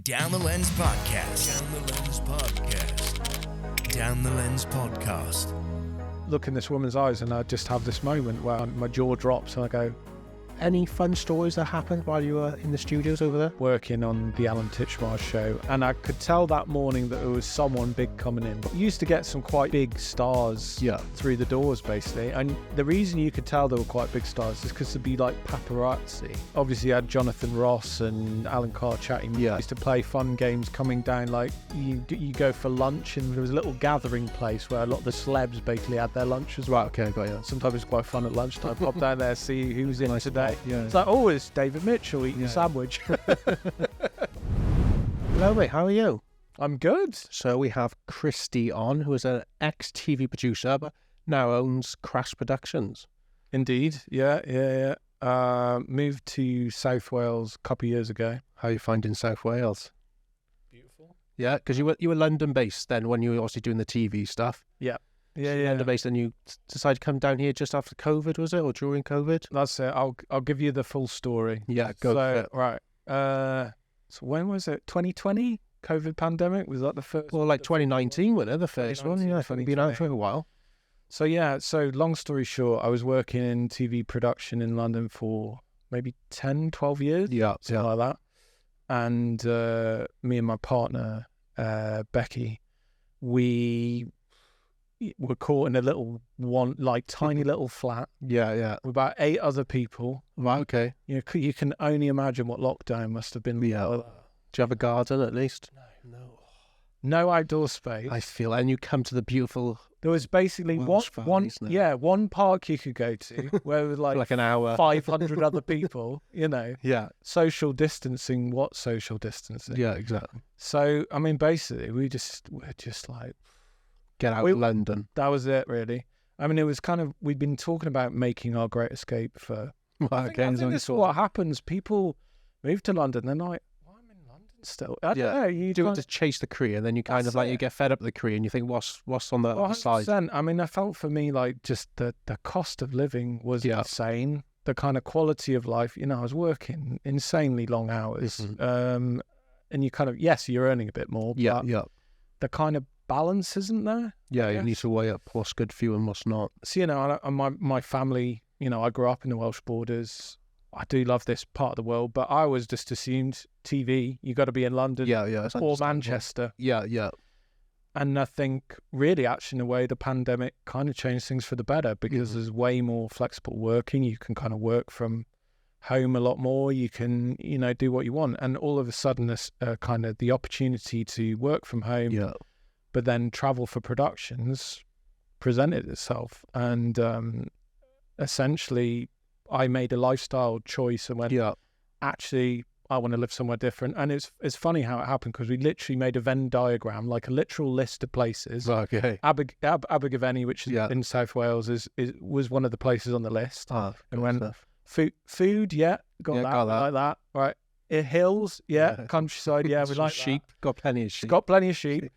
Down the Lens Podcast. Down the Lens Podcast. Down the Lens Podcast. Look in this woman's eyes and I just have this moment where my jaw drops and I go, any fun stories that happened while you were in the studios over there? working on the Alan Titchmarsh Show, and I could tell that morning that there was someone big coming in. We used to get some quite big stars through the doors, basically, and the reason you could tell they were quite big stars is because there'd be like paparazzi. Obviously you had Jonathan Ross and Alan Carr chatting. We used to play fun games coming down, like you go for lunch and there was a little gathering place where a lot of the celebs basically had their lunch as well. Okay, got you. Sometimes it's quite fun at lunchtime. Pop down there, see who's in today. Yeah. It's like, oh, it's David Mitchell eating a sandwich. Hello, mate. How are you? I'm good. So we have Christie on, who is an ex-TV producer, but now owns Crash Productions. Indeed. Yeah. Moved to South Wales a couple of years ago. How are you finding South Wales? Beautiful. Yeah, because you were London-based then when you were obviously doing the TV stuff. Yeah. London-based, and you decided to come down here just after COVID, was it, or during COVID? That's it. I'll give you the full story. Yeah, go for it. Right. So when was it? 2020? COVID pandemic? Was that the first? Well, like 2019, wasn't it, the first one? Yeah, I think it's been out for a while. So long story short, I was working in TV production in London for maybe 10, 12 years. Something like that. And me and my partner, Becky, we were caught in a tiny little flat. Yeah. With about 8 other people. Right, okay. You can only imagine what lockdown must have been like. Yeah. Do you have a garden at least? No outdoor space. I feel, and you come to the beautiful. There was basically one park you could go to where there was like an hour, 500 other people. Yeah. Social distancing. What social distancing? Yeah, exactly. So I mean, basically, we're just like, get out of London. That was it, really. I mean, it was kind of, we'd been talking about making our great escape for. I think this is what happens. People move to London, they're like, well, I'm in London still. I don't know. You do it to chase the career, and then you kind of like, you get fed up with the career and you think, what's on the other side? I mean, I felt for me like just the cost of living was insane. The kind of quality of life, I was working insanely long hours. And you kind of, yes, you're earning a bit more. But the kind of balance isn't there. Yeah, you need to weigh up what's good for you and what's not. So, my family, I grew up in the Welsh borders. I do love this part of the world, but I always just assumed TV, you got to be in London or Manchester. Yeah. And I think really, actually, in a way, the pandemic kind of changed things for the better because there's way more flexible working. You can kind of work from home a lot more. You can, do what you want. And all of a sudden, this kind of the opportunity to work from home, but then travel for productions presented itself. And essentially, I made a lifestyle choice and went, actually, I want to live somewhere different. And it's funny how it happened because we literally made a Venn diagram, like a literal list of places. Okay. Abergavenny, which is in South Wales, was one of the places on the list. And when food, got that, like that. Right. Hills, countryside, we like sheep. That. Got plenty of sheep.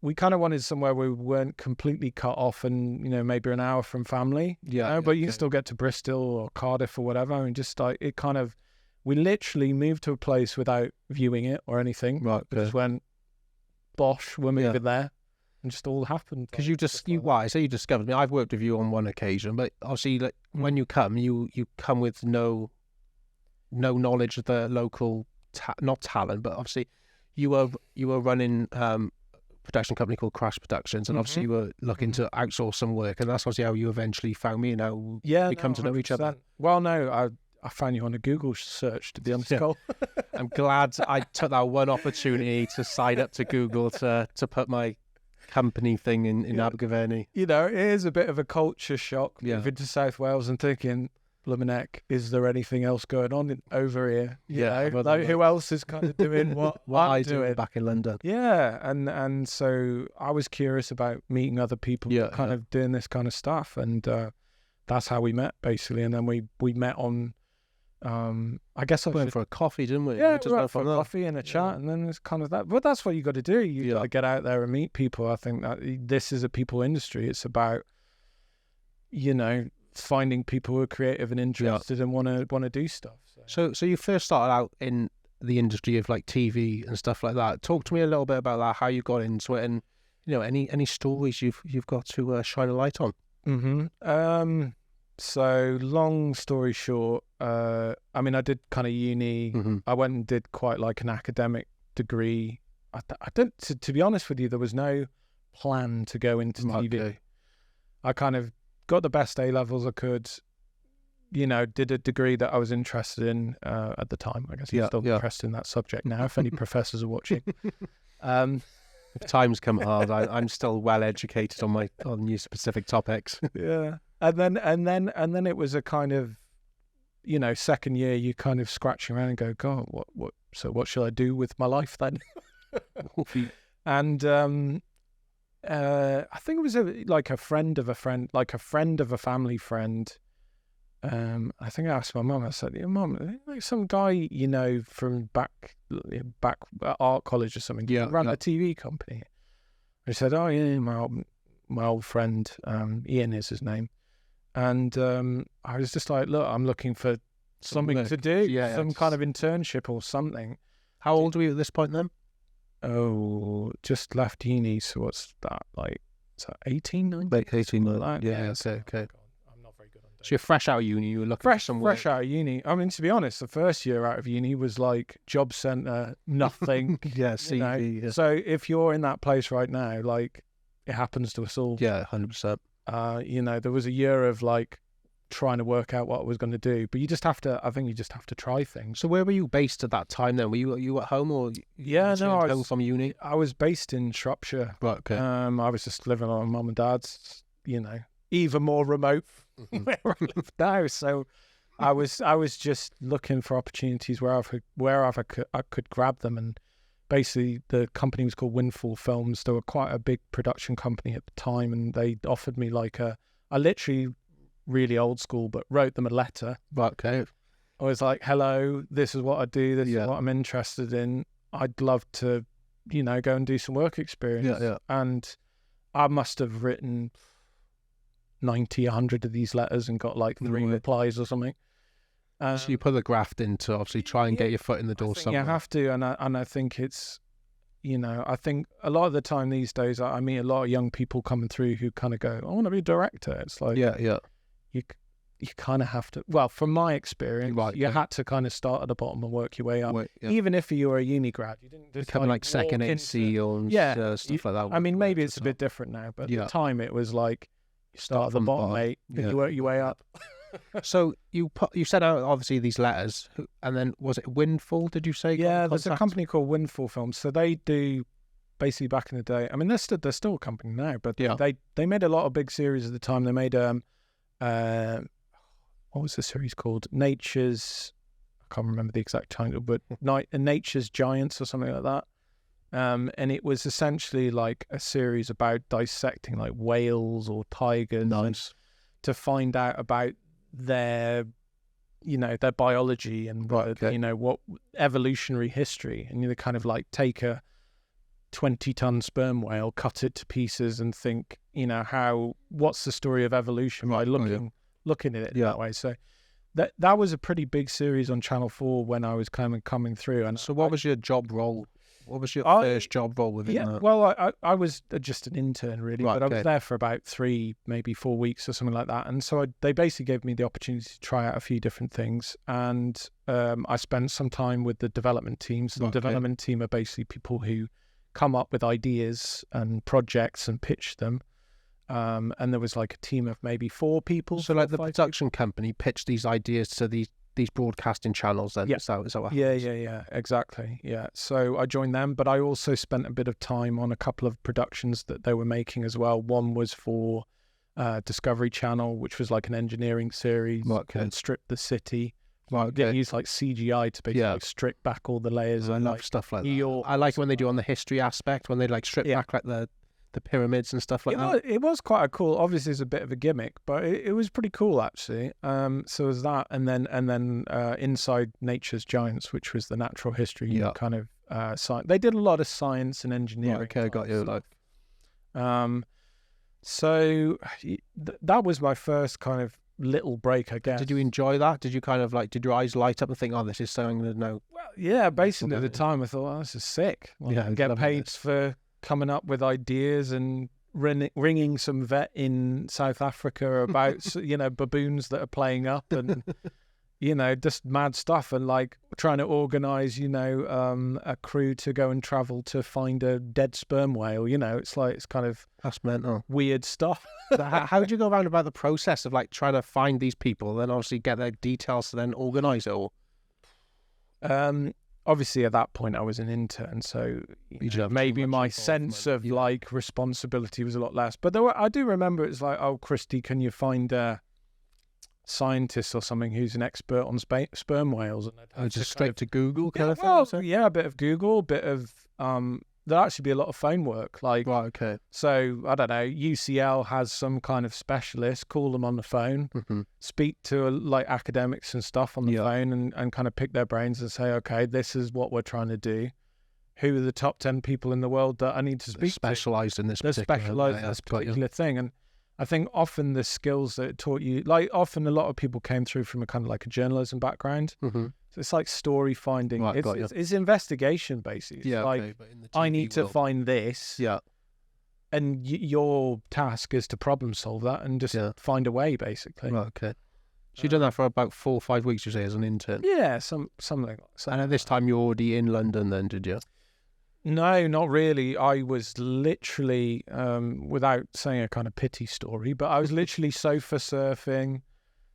We kind of wanted somewhere where we weren't completely cut off and, maybe an hour from family. But you can still get to Bristol or Cardiff or whatever. I mean, just like it kind of, we literally moved to a place without viewing it or anything. Right. Just went, bosh, we're moving there. And just all happened. Because you discovered me. I've worked with you on one occasion, but obviously like, when you come, you come with no knowledge of the local, not talent, but obviously you were running production company called Crash Productions, and obviously you were looking to outsource some work, and that's obviously how you eventually found me and how we come to know each other. Well, no, I found you on a Google search, to be honest, Cole. I'm glad I took that one opportunity to sign up to Google to put my company thing in Abergavenny. It is a bit of a culture shock moving to South Wales and thinking, Blumeneck, is there anything else going on over here? Who else is kind of doing what I'm doing back in London? Yeah, and so I was curious about meeting other people kind of doing this kind of stuff, and that's how we met, basically. And then we met on, I guess we went for a coffee, didn't we? Yeah, we went for a coffee and a chat, and then it's kind of that. But that's what you got to do. You got to get out there and meet people. I think that this is a people industry. It's about, finding people who are creative and interested and want to do stuff. So you first started out in the industry of like TV and stuff like that. Talk to me a little bit about that, how you got into it, and any stories you've got to shine a light on. Mm-hmm. So long story short, I did kind of uni. Mm-hmm. I went and did quite like an academic degree. I don't. To be honest with you, there was no plan to go into TV. Okay. I kind of got the best A levels I could. Did a degree that I was interested in at the time. I guess I'm still interested in that subject now. If any professors are watching, if times come hard, I'm still well educated on new specific topics. Yeah, and then it was a kind of, second year, you kind of scratching around and go, God, what should I do with my life then? And I think it was a friend of a friend, like a friend of a family friend. I think I asked my mum. I said, "Mum, like some guy from back at art college or something, ran a TV company." I said, "Oh yeah, my old friend, Ian is his name," and I was just like, "Look, I'm looking for something to do, some kind of internship or something." How old were you at this point then? Oh, just left uni. So what's that like? Is that 18, 19? Like 18, like that? Yeah. Okay. I'm not very good on dates. So you're fresh out of uni. You were looking for some work. Fresh out of uni. I mean, to be honest, the first year out of uni was like job centre, nothing. Yeah, CV. Yeah. So if you're in that place right now, like it happens to us all. Yeah, 100%. There was a year of like trying to work out what I was going to do, but I think you just have to try things. So where were you based at that time then? Were you at home or? Yeah, no, I was home from uni. I was based in Shropshire. Right. Okay. I was just living on my mum and dad's. Even more remote where I live now. So I was just looking for opportunities wherever I could grab them, and basically the company was called Windfall Films. They were quite a big production company at the time, and they offered me I literally, really old school, but wrote them a letter. Right. Okay. I was like, "Hello, this is what I do. This is what I'm interested in. I'd love to, go and do some work experience." Yeah. And I must have written 90, 100 of these letters and got like 3 replies or something. So you put the graft in to obviously try and get your foot in the door somewhere. You have to, and I think it's, I think a lot of the time these days I meet a lot of young people coming through who kind of go, "I want to be a director." It's like, you kind of have to. Well, from my experience, you had to kind of start at the bottom and work your way up. Even if you were a uni grad, you didn't just become like second AC or stuff like that. I mean, maybe it's a bit different now, but at the time it was like you start at the bottom, mate, and you work your way up. So you sent out obviously these letters, and then was it Windfall? Did you say? Yeah, there's a company called Windfall Films. So they do basically back in the day. I mean, they're still a company now, but they made a lot of big series at the time. They made what was the series called? Nature's, I can't remember the exact title, but Nature's Giants or something like that. And it was essentially like a series about dissecting like whales or tigers to find out about their biology and what evolutionary history, and you kind of like take a 20-ton sperm whale, cut it to pieces, and think what's the story of evolution by looking at it that way. So that was a pretty big series on Channel 4 when I was kind of coming through. And so what was your job role? What was your first job role within that? Well, I was just an intern really, but I was there for about 3, maybe 4 weeks or something like that. And so they basically gave me the opportunity to try out a few different things. And I spent some time with the development teams. The development team are basically people who come up with ideas and projects and pitch them. And there was like a team of maybe 4 people. So like the production company pitched these ideas to these broadcasting channels then? Is that what happens? Yeah, exactly. Yeah. So I joined them, but I also spent a bit of time on a couple of productions that they were making as well. One was for Discovery Channel, which was like an engineering series called Strip the City. They use like CGI to basically strip back all the layers. I love stuff like that. I like when they do on the history aspect, when they like strip back like the pyramids and stuff like that. It was quite a cool. Obviously, it's a bit of a gimmick, but it was pretty cool actually. So was that, and then Inside Nature's Giants, which was the natural history kind of science. They did a lot of science and engineering. Okay, got you. So that was my first kind of little break, I guess. Did you enjoy that? Did you kind of like, did your eyes light up and think, oh, this is something that no? Well, yeah, basically at the time I thought, oh, this is sick. Well, Yeah, I get loving paid this. for coming up with ideas and ringing some vet in South Africa about, baboons that are playing up and, just mad stuff, and like trying to organise, a crew to go and travel to find a dead sperm whale. It's kind of That's mental. weird stuff. So how did you go around about the process of like trying to find these people, then obviously get their details to then organise it all? Obviously at that point I was an intern, so didn't have too maybe much my involvement. sense of Yeah. like responsibility was a lot less. But I do remember it's like, oh, Christie, can you find a scientist or something who's an expert on sperm whales? And I'd have Just to straight to Google kind of thing? well, so? yeah, a bit of Google, a bit of there'd actually be a lot of phone work. Like, Right, okay. so I don't know, UCL has some kind of specialist, call them on the phone, speak to like academics and stuff on the phone, and kind of pick their brains and say, okay, this is what we're trying to do. Who are the top 10 people in the world that I need to speak to? Specialised in this They're particular specialised in this particular thing. And I think often the skills that it taught you, like often a lot of people came through from a kind of like a journalism background. Mm-hmm. So it's like story finding. Right, got you. It's investigation, basically. It's Yeah, like, okay, but in the I TV need to world. find this. Yeah. And your task is to problem solve that and just find a way, basically. Right, okay. So you've done that for about 4 or 5 weeks, you say, as an intern? Yeah, something like that. And at this time, you're already in London then, did you? No, not really. I was literally, without saying a kind of pity story, but I was literally sofa surfing,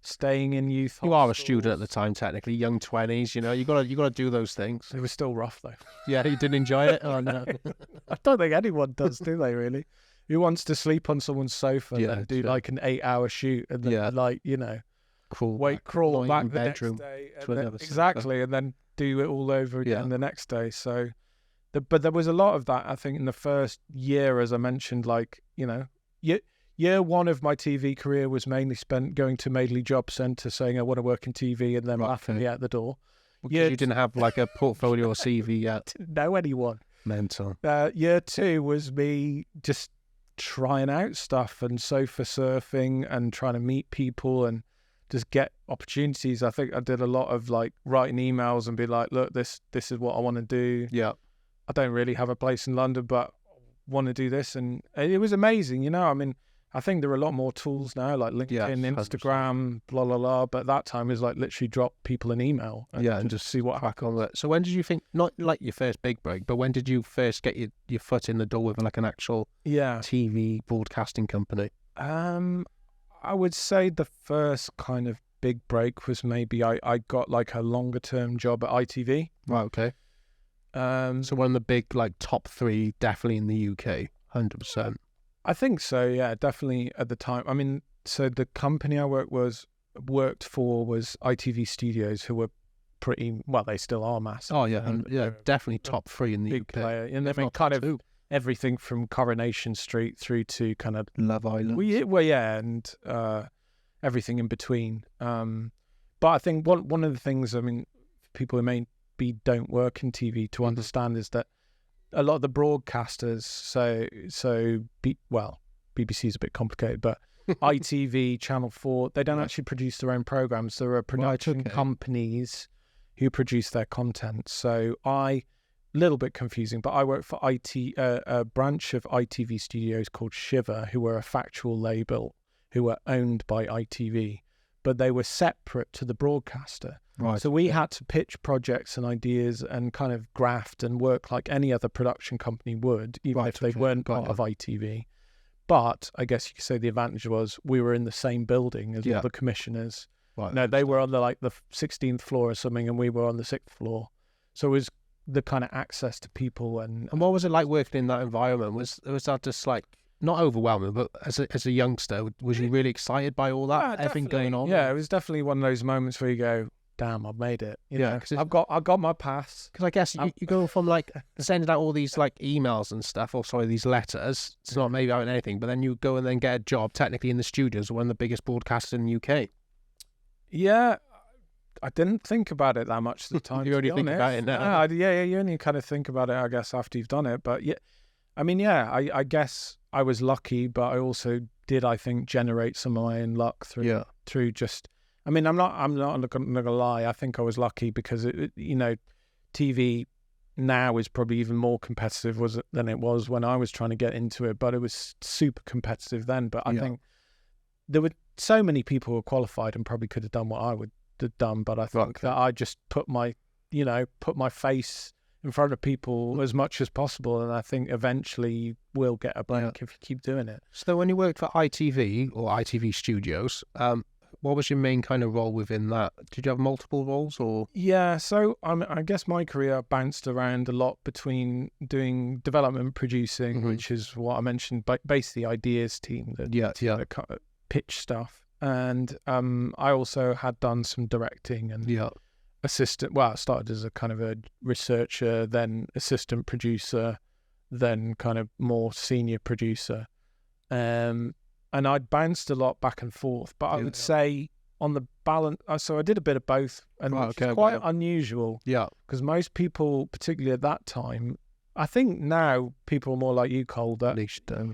staying in youth You are a hostels. student at the time, technically, young 20s, you gotta do those things. It was still rough, though. Yeah, you didn't enjoy it? Oh, no. I don't think anyone does, do they, really? Who wants to sleep on someone's sofa and do true. like an 8-hour shoot and then, crawl not back in the bedroom next day. to And another exactly, and then do it all over again the next day. So, but there was a lot of that, I think, in the first year, as I mentioned, like, year one of my TV career was mainly spent going to Madeley Job Centre saying I want to work in TV and then laughing me out the door. Because you didn't have like a portfolio or CV yet. Didn't know anyone. Mental. Year two was me just trying out stuff and sofa surfing and trying to meet people and just get opportunities. I think I did a lot of like writing emails and be like, look, this is what I want to do. Yeah. I don't really have a place in London, but want to do this. And it was amazing, I mean, I think there are a lot more tools now, like LinkedIn, Instagram, blah, blah, blah. But that time was like literally drop people an email and just see what crack on with it. So when did you think, not like your first big break, but when did you first get your foot in the door with like an actual TV broadcasting company? I would say the first kind of big break was maybe I got like a longer term job at ITV. Right, okay. So one of the big like top 3 definitely in the UK, 100%. I think so, yeah, definitely at the time. I mean, so the company I worked for was ITV Studios, who were pretty, well, they still are massive. Oh, yeah, definitely top 3 in the big UK. player. And I mean, kind of everything from Coronation Street through to kind of Love Island. and everything in between. But I think one of the things, I mean, people who maybe don't work in TV to understand is that a lot of the broadcasters, BBC is a bit complicated, but ITV, Channel 4, they don't actually produce their own programs. There are production companies who produce their content. So little bit confusing, but I work for a branch of ITV Studios called Shiver, who were a factual label, who were owned by ITV, but they were separate to the broadcaster. Right. So we had to pitch projects and ideas and kind of graft and work like any other production company would, even if they weren't part of ITV. But I guess you could say the advantage was we were in the same building as all the commissioners. Right. No, they were on the 16th floor or something, and we were on the 6th floor. So it was the kind of access to people. And what was it like working in that environment? Was that just like not overwhelming, but as a youngster, was you really excited by all that, everything going on? Yeah, it was definitely one of those moments where you go, damn, I've made it. You know, I've got my pass. Because I guess you go from like sending out all these like emails and stuff, or sorry, these letters. It's not maybe out anything, but then you go and then get a job technically in the studios of one of the biggest broadcasters in the UK. Yeah, I didn't think about it that much at the time. You only think about it now. You only kind of think about it, I guess, after you've done it. But yeah, I mean, I guess I was lucky, but I also did, I think, generate some of my own luck through just. I mean, I'm not gonna lie. I think I was lucky because TV now is probably even more competitive than it was when I was trying to get into it. But it was super competitive then. But I think there were so many people who were qualified and probably could have done what I would have done. But I think that I just put my face in front of people as much as possible, and I think eventually you will get a break if you keep doing it. So when you worked for ITV or ITV Studios, what was your main kind of role within that? Did you have multiple roles or? Yeah, so I guess my career bounced around a lot between doing development producing, which is what I mentioned, but basically ideas team, the pitch stuff, and I also had done some directing and assistant. Well, I started as a kind of a researcher, then assistant producer, then kind of more senior producer. And I'd bounced a lot back and forth, but I would say on the balance, so I did a bit of both, and it's quite unusual. Yeah, because most people, particularly at that time, I think now people are more like you, Cole, that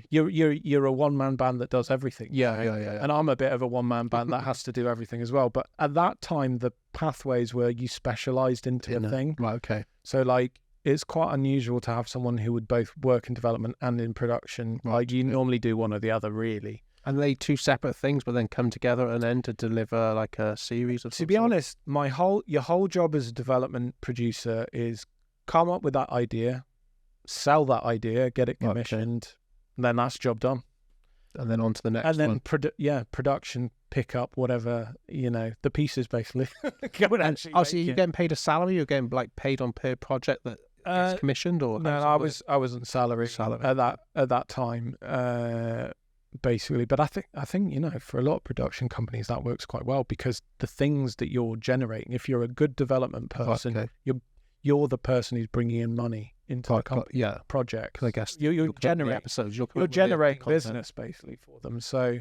you're a one-man band that does everything. Yeah. And I'm a bit of a one-man band that has to do everything as well. But at that time, the pathways were you specialised into a thing. Right. Okay. So like, it's quite unusual to have someone who would both work in development and in production. Right. Like you normally do one or the other, really. And they two separate things, but then come together and then to deliver like a series of. To be honest, your whole job as a development producer is come up with that idea, sell that idea, get it commissioned, and then that's job done. And then on to the next one. And then production, pick up whatever, the pieces basically. So you're getting paid a salary? You're getting like paid on per project that is commissioned, or no? I was on salary at that time, basically. But I think for a lot of production companies that works quite well because the things that you're generating, if you're a good development person, you're the person who's bringing in money into the project. I guess you're generating episodes. You're generating business basically for them. So,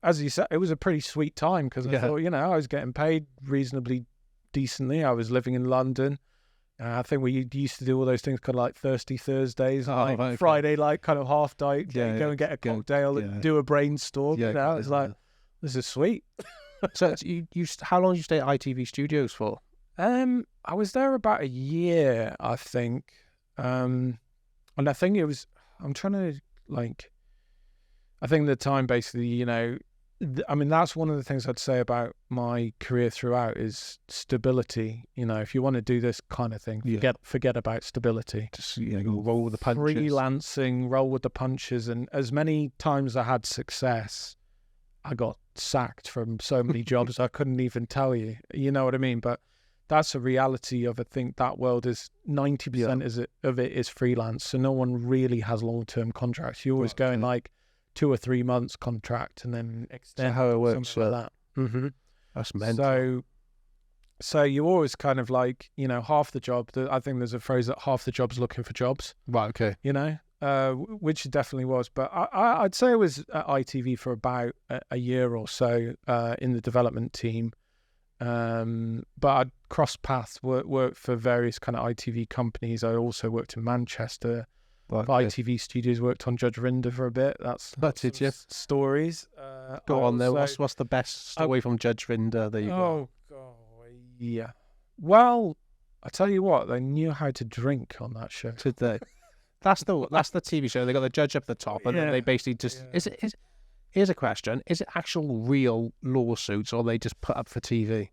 as you said, it was a pretty sweet time because I thought, I was getting paid reasonably decently. I was living in London. I think we used to do all those things kind of like Thirsty Thursdays, Friday, like kind of half day, go and get a cocktail and do a brainstorm. It's like, this is sweet. So how long did you stay at ITV Studios for? I was there about a year, I think. And I think it was, I'm trying to I think the time basically, that's one of the things I'd say about my career throughout is stability. If you want to do this kind of thing, forget about stability. Just roll with the punches. Freelancing, roll with the punches. And as many times I had success, I got sacked from so many jobs I couldn't even tell you. You know what I mean? But that's a reality of, I think that world is 90% of it is freelance. So no one really has long-term contracts. You're always going like 2 or 3 months contract and then extend. How it works like that. Mm-hmm. That's mental. So you always kind of like, half the job. I think there's a phrase that half the job's looking for jobs. Right. Okay. Which it definitely was. But I'd say I was at ITV for about a year or so in the development team. But I'd crossed paths, worked for various kind of ITV companies. I also worked in Manchester. ITV Studios, worked on Judge Rinder for a bit. That's it. Stories. Go on there. What's the best story from Judge Rinder that you got? Oh God, yeah. Well, I tell you what, they knew how to drink on that show. Did they? That's the TV show. They got the judge up the top, and then they basically just Here's a question: is it actual real lawsuits, or they just put up for TV?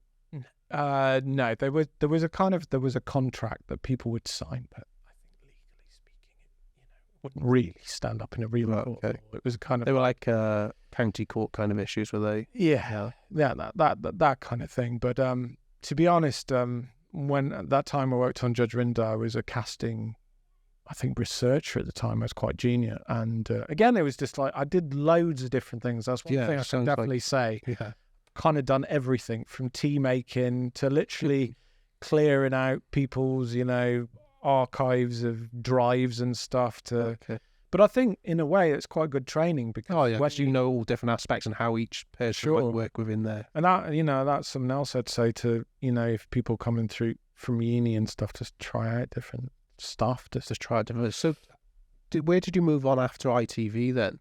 No, there was a contract that people would sign, but I think legally speaking, it wouldn't really stand up in a real court. Okay. It was kind of they were like county court kind of issues, were they? Yeah, that kind of thing. But to be honest, when at that time I worked on Judge Rinder, I was a casting, I think, researcher at the time. I was quite junior, and again, it was just like I did loads of different things. That's one thing I can definitely say. Yeah, kind of done everything from tea making to literally clearing out people's, archives of drives and stuff. But I think in a way it's quite good training because once you know all different aspects and how each person would work within there. And that, that's something else I'd say to, if people coming through from uni and stuff, just try out different stuff, just to try different. So where did you move on after ITV then?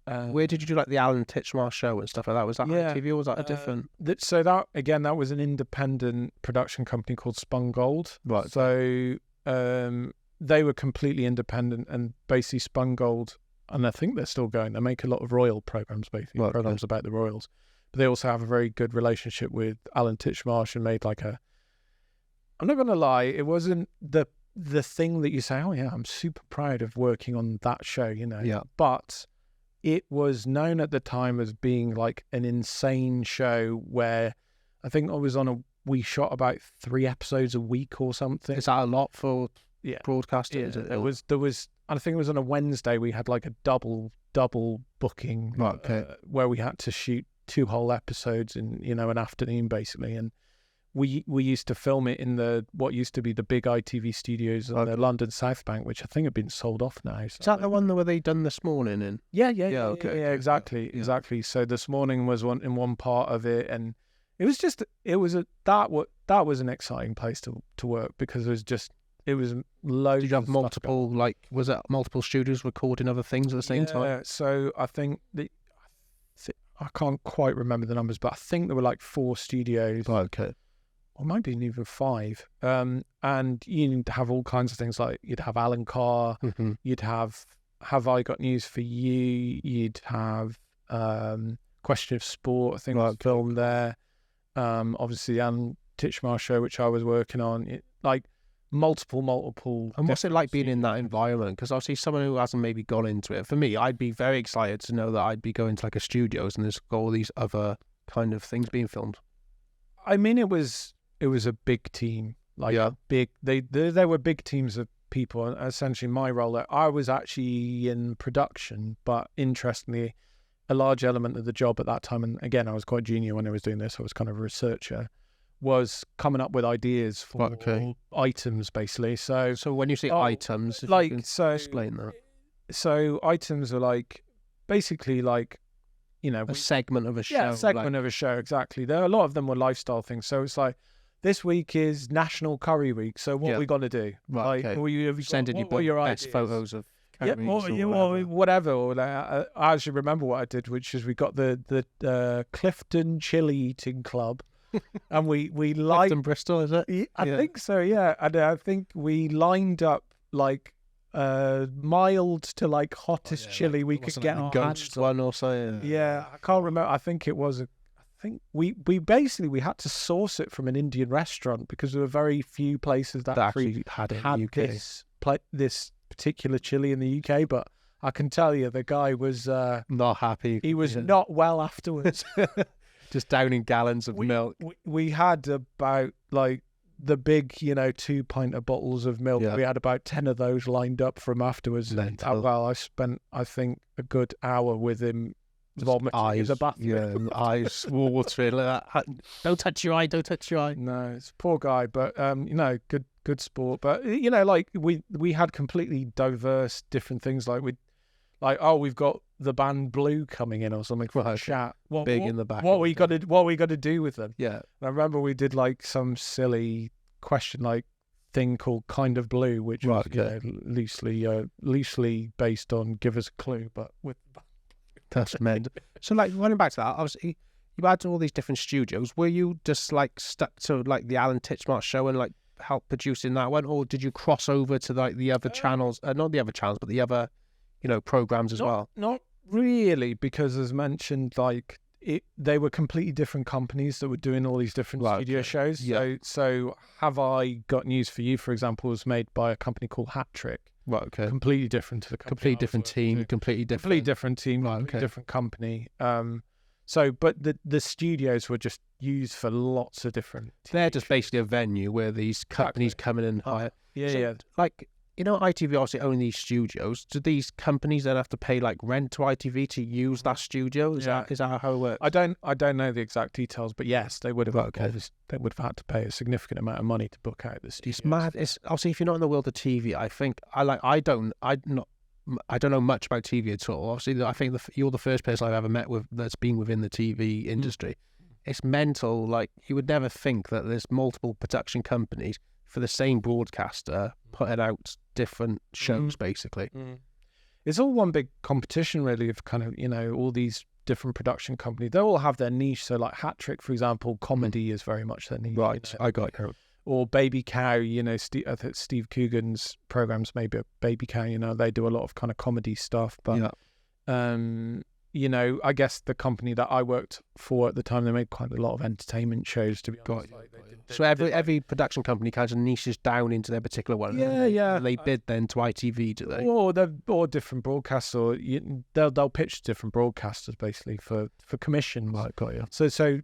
Where did you do like the Alan Titchmarsh Show and stuff like that? Was that ITV or was that a different? So that was an independent production company called Spun Gold. Right. So they were completely independent and basically Spun Gold, and I think they're still going. They make a lot of royal programs, basically programs about the royals. But they also have a very good relationship with Alan Titchmarsh and made like a. I'm not going to lie, it wasn't the thing that you say, oh yeah, I'm super proud of working on that show, you know. Yeah. But it was known at the time as being like an insane show where I think we shot about 3 episodes a week or something. Is that a lot for broadcasting? Yeah, there was. I think it was on a Wednesday. We had like a double booking, where we had to shoot 2 whole episodes in an afternoon basically, and we used to film it in what used to be the big ITV Studios on the London South Bank, which I think had been sold off now. So. Is that the one where they done This Morning in? Yeah, exactly. So This Morning was one part of it, and that was an exciting place to work because it was loads. Did you have multiple was it multiple studios recording other things at the same time? Yeah, so I think I can't quite remember the numbers, but I think there were like 4 studios. Okay. Or maybe even 5. And you'd have all kinds of things like you'd have Alan Carr, you'd have I Got News for You, you'd have Question of Sport, I think was filmed there. Obviously, Alan Titchmarsh Show, which I was working on. Multiple. And what's it like being in that environment? Because obviously someone who hasn't maybe gone into it, for me, I'd be very excited to know that I'd be going to like a studios and there's all these other kind of things being filmed. I mean, it was a big team. There were big teams of people. And essentially, my role, I was actually in production, but interestingly, a large element of the job at that time, and again, I was quite junior when I was doing this. I was kind of a researcher. Was coming up with ideas for items, basically. So when you say items, explain that. So items are basically a segment of a show. Yeah, a segment of a show, exactly. A lot of them were lifestyle things. So it's like, this week is National Curry Week. So what are we going to do? Right, okay. Sending your best photos of curries or whatever. Or I actually remember what I did, which is we got the Clifton Chili Eating Club. And we lined in Bristol, is it? I think so, yeah. And I think we lined up mild to hottest chili we could get. Like ghost one or so. Yeah, I can't remember. I think it was. I think we basically had to source it from an Indian restaurant because there were very few places that actually had it in the UK. This particular chili in the UK, but I can tell you the guy was not happy. He was not well afterwards. Just downing gallons of milk. We had about the big, 2-pint bottles of milk. Yeah. We had about 10 of those lined up from afterwards. I spent, I think, a good hour with him vomiting in the bathroom. Yeah, eyes watering like that. Don't touch your eye. No, it's a poor guy, but good sport. But we had completely diverse, different things. We've got the band Blue coming in or something for a chat. In the back. What we got to do with them? Yeah. And I remember we did some silly question thing called Kind of Blue, which was loosely based on Give Us a Clue, but with that's meant. So running back to that, obviously you had all these different studios. Were you just stuck to the Alan Titchmarsh Show and help producing that one, or did you cross over to the other channels? Not the other channels, but the other programs as well? Not really, because as mentioned, they were completely different companies that were doing all these different studio shows. Yeah. So Have I Got News for You, for example, was made by a company called Hat Trick. Right, okay. Completely different to the company. Completely different team, completely different team, different company. But the studios were just used for lots of different They're just basically a venue where these companies come in and hire. ITV obviously own these studios. Do these companies then have to pay rent to ITV to use that studio? Is that how it works? I don't know the exact details, but yes, they would have they would have had to pay a significant amount of money to book out the studio. It's mad. It's obviously, if you're not in the world of TV, I think I don't know much about TV at all. Obviously, I think you're the first person I've ever met that's been within the TV industry. It's mental. You would never think that there's multiple production companies for the same broadcaster putting out different shows, basically. it's all one big competition, really, of kind of, all these different production companies. They all have their niche. So like Hat Trick, for example, comedy is very much their niche. Right, I got you. Or Baby Cow, I think Steve Coogan's programs, maybe a Baby Cow, they do a lot of kind of comedy stuff. But, I guess the company that I worked for at the time, they made quite a lot of entertainment shows, to be honest. So every production company kind of niches down into their particular one. Yeah. They bid then to ITV, do they? Or different broadcasts, or they'll pitch to different broadcasters basically for commission. Right, got you. So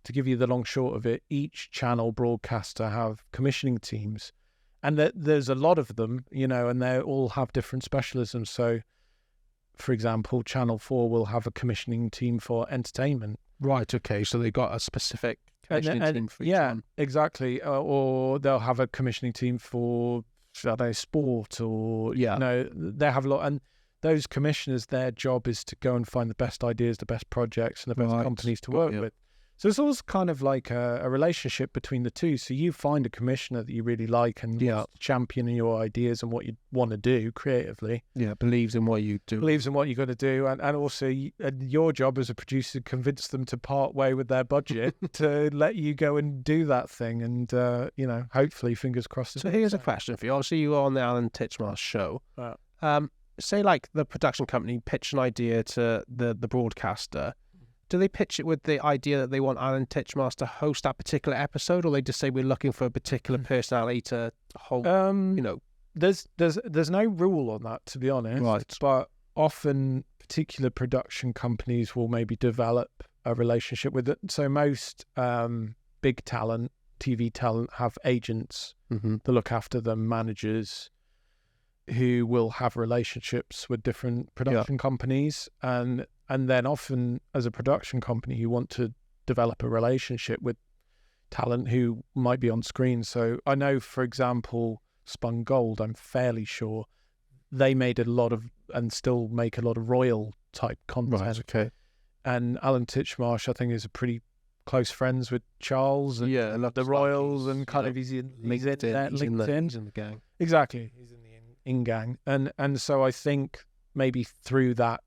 to give you the long short of it, each channel broadcaster have commissioning teams, and there's a lot of them, and they all have different specialisms. So, for example, Channel 4 will have a commissioning team for entertainment. Right, okay. So they got a specific commissioning team for each one. Exactly. Or they'll have a commissioning team for, sport, or, they have a lot. And those commissioners, their job is to go and find the best ideas, the best projects, and the best companies to work with. So it's always kind of like a relationship between the two. So you find a commissioner that you really like and champion your ideas and what you want to do creatively. Yeah, believes in what you do. Believes in what you're going to do. And also your job as a producer to convince them to part way with their budget to let you go and do that thing. And, hopefully, fingers crossed. So here's a question for you. Obviously, you were on the Alan Titchmarsh Show. Say like the production company pitched an idea to the broadcaster. Do they pitch it with the idea that they want Alan Titchmarsh to host that particular episode, or they just say we're looking for a particular personality to hold? There's no rule on that, to be honest. Right. But often particular production companies will maybe develop a relationship with it. So most big talent, TV talent, have agents that look after them, managers who will have relationships with different production companies, and then often as a production company, you want to develop a relationship with talent who might be on screen. So I know, for example, Spun Gold, I'm fairly sure they made a lot of, and still make a lot of royal type content. Right, okay. And Alan Titchmarsh, I think, is a pretty close friends with Charles and the royals, and kind of he's in there, LinkedIn. He's in the gang. Exactly. He's in the in-gang. And so I think maybe through that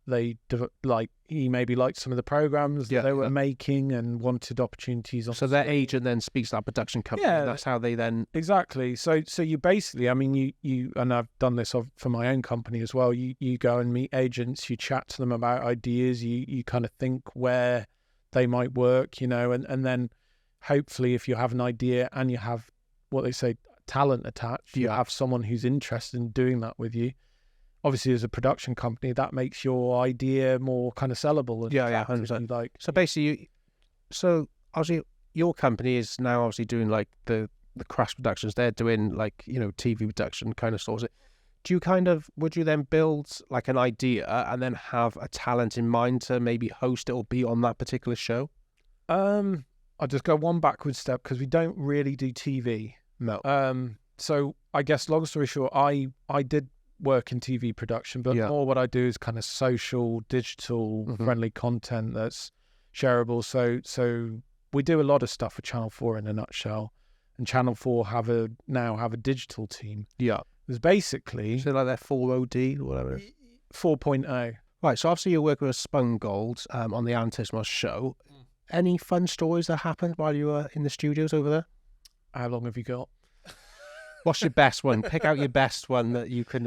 he maybe liked some of the programs that they were making and wanted opportunities on. So their agent then speaks to that production company. Yeah, that's how they then exactly. So you basically, I mean, you and I've done this for my own company as well. You go and meet agents, you chat to them about ideas, you kind of think where they might work, and then hopefully if you have an idea and you have what they say talent attached, you have someone who's interested in doing that with you. Obviously, as a production company, that makes your idea more kind of sellable. And 100%. So basically, obviously your company is now obviously doing like the crash productions. They're doing like, TV production kind of sorts. Would you then build like an idea and then have a talent in mind to maybe host it or be on that particular show? I'll just go one backward step because we don't really do TV. No. So I guess long story short, I did work in TV production, but more what I do is kind of social, digital friendly content that's shareable. So we do a lot of stuff for Channel 4 in a nutshell, and Channel 4 now have a digital team. Yeah. It's basically like their 4OD or whatever. 4.0. Right. So obviously you're working with Spun Gold on the Alan Titchmarsh Show. Any fun stories that happened while you were in the studios over there? How long have you got? What's your best one? Pick out your best one that you can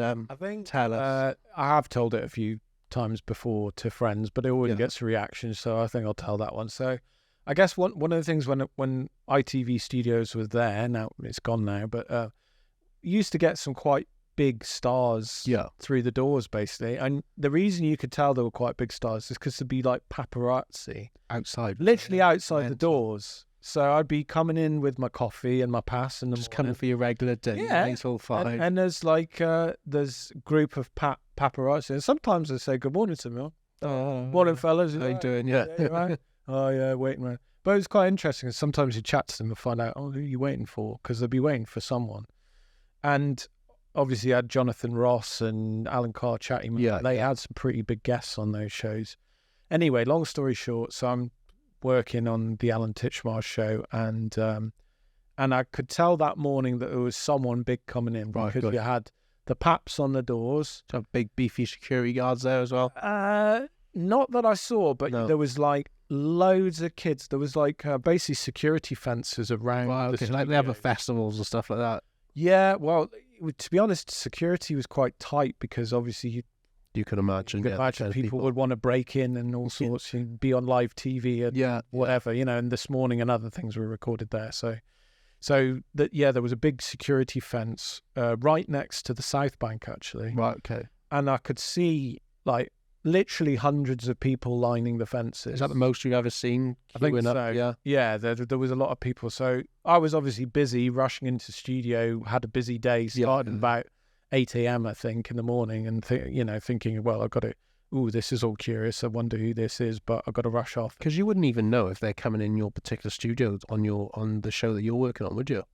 tell us. I have told it a few times before to friends, but it always gets a reaction, so I think I'll tell that one. So I guess one of the things when ITV Studios was there, now it's gone now, but used to get some quite big stars through the doors, basically. And the reason you could tell they were quite big stars is because there'd be like paparazzi. Literally outside the doors. So I'd be coming in with my coffee and my pass and just coming for your regular day. Yeah, it's all fine. And there's like there's a group of paparazzi, and sometimes they say good morning to me. Morning, fellas. How you doing? Yeah. Right? Oh yeah, waiting around. But it's quite interesting. Sometimes you chat to them and find out, who are you waiting for? Because they'll be waiting for someone. And obviously, you had Jonathan Ross and Alan Carr chatting. They had some pretty big guests on those shows. Anyway, long story short, so I'm working on the Alan Titchmarsh Show, and I could tell that morning that there was someone big coming in, because you had the paps on the doors. So big beefy security guards there as well. Not that I saw, but No. there was like loads of kids. There was like basically security fences around. Wow, okay. Like they have festivals and stuff like that. Yeah, well, to be honest, security was quite tight because obviously You can imagine. you could yeah, imagine there's people would want to break in and all sorts and be on live TV and whatever, you know. And this morning and other things were recorded there. So that there was a big security fence right next to the South Bank actually. Right. Okay. And I could see like literally hundreds of people lining the fences. Is that the most you've ever seen? I think queuing so. Up? Yeah. Yeah, there was a lot of people. So I was obviously busy rushing into studio, had a busy day, started about 8 a.m. I think in the morning, and thinking, well, I've got to. Ooh, this is all curious. I wonder who this is, but I've got to rush off. Because you wouldn't even know if they're coming in your particular studio on the show that you're working on, would you?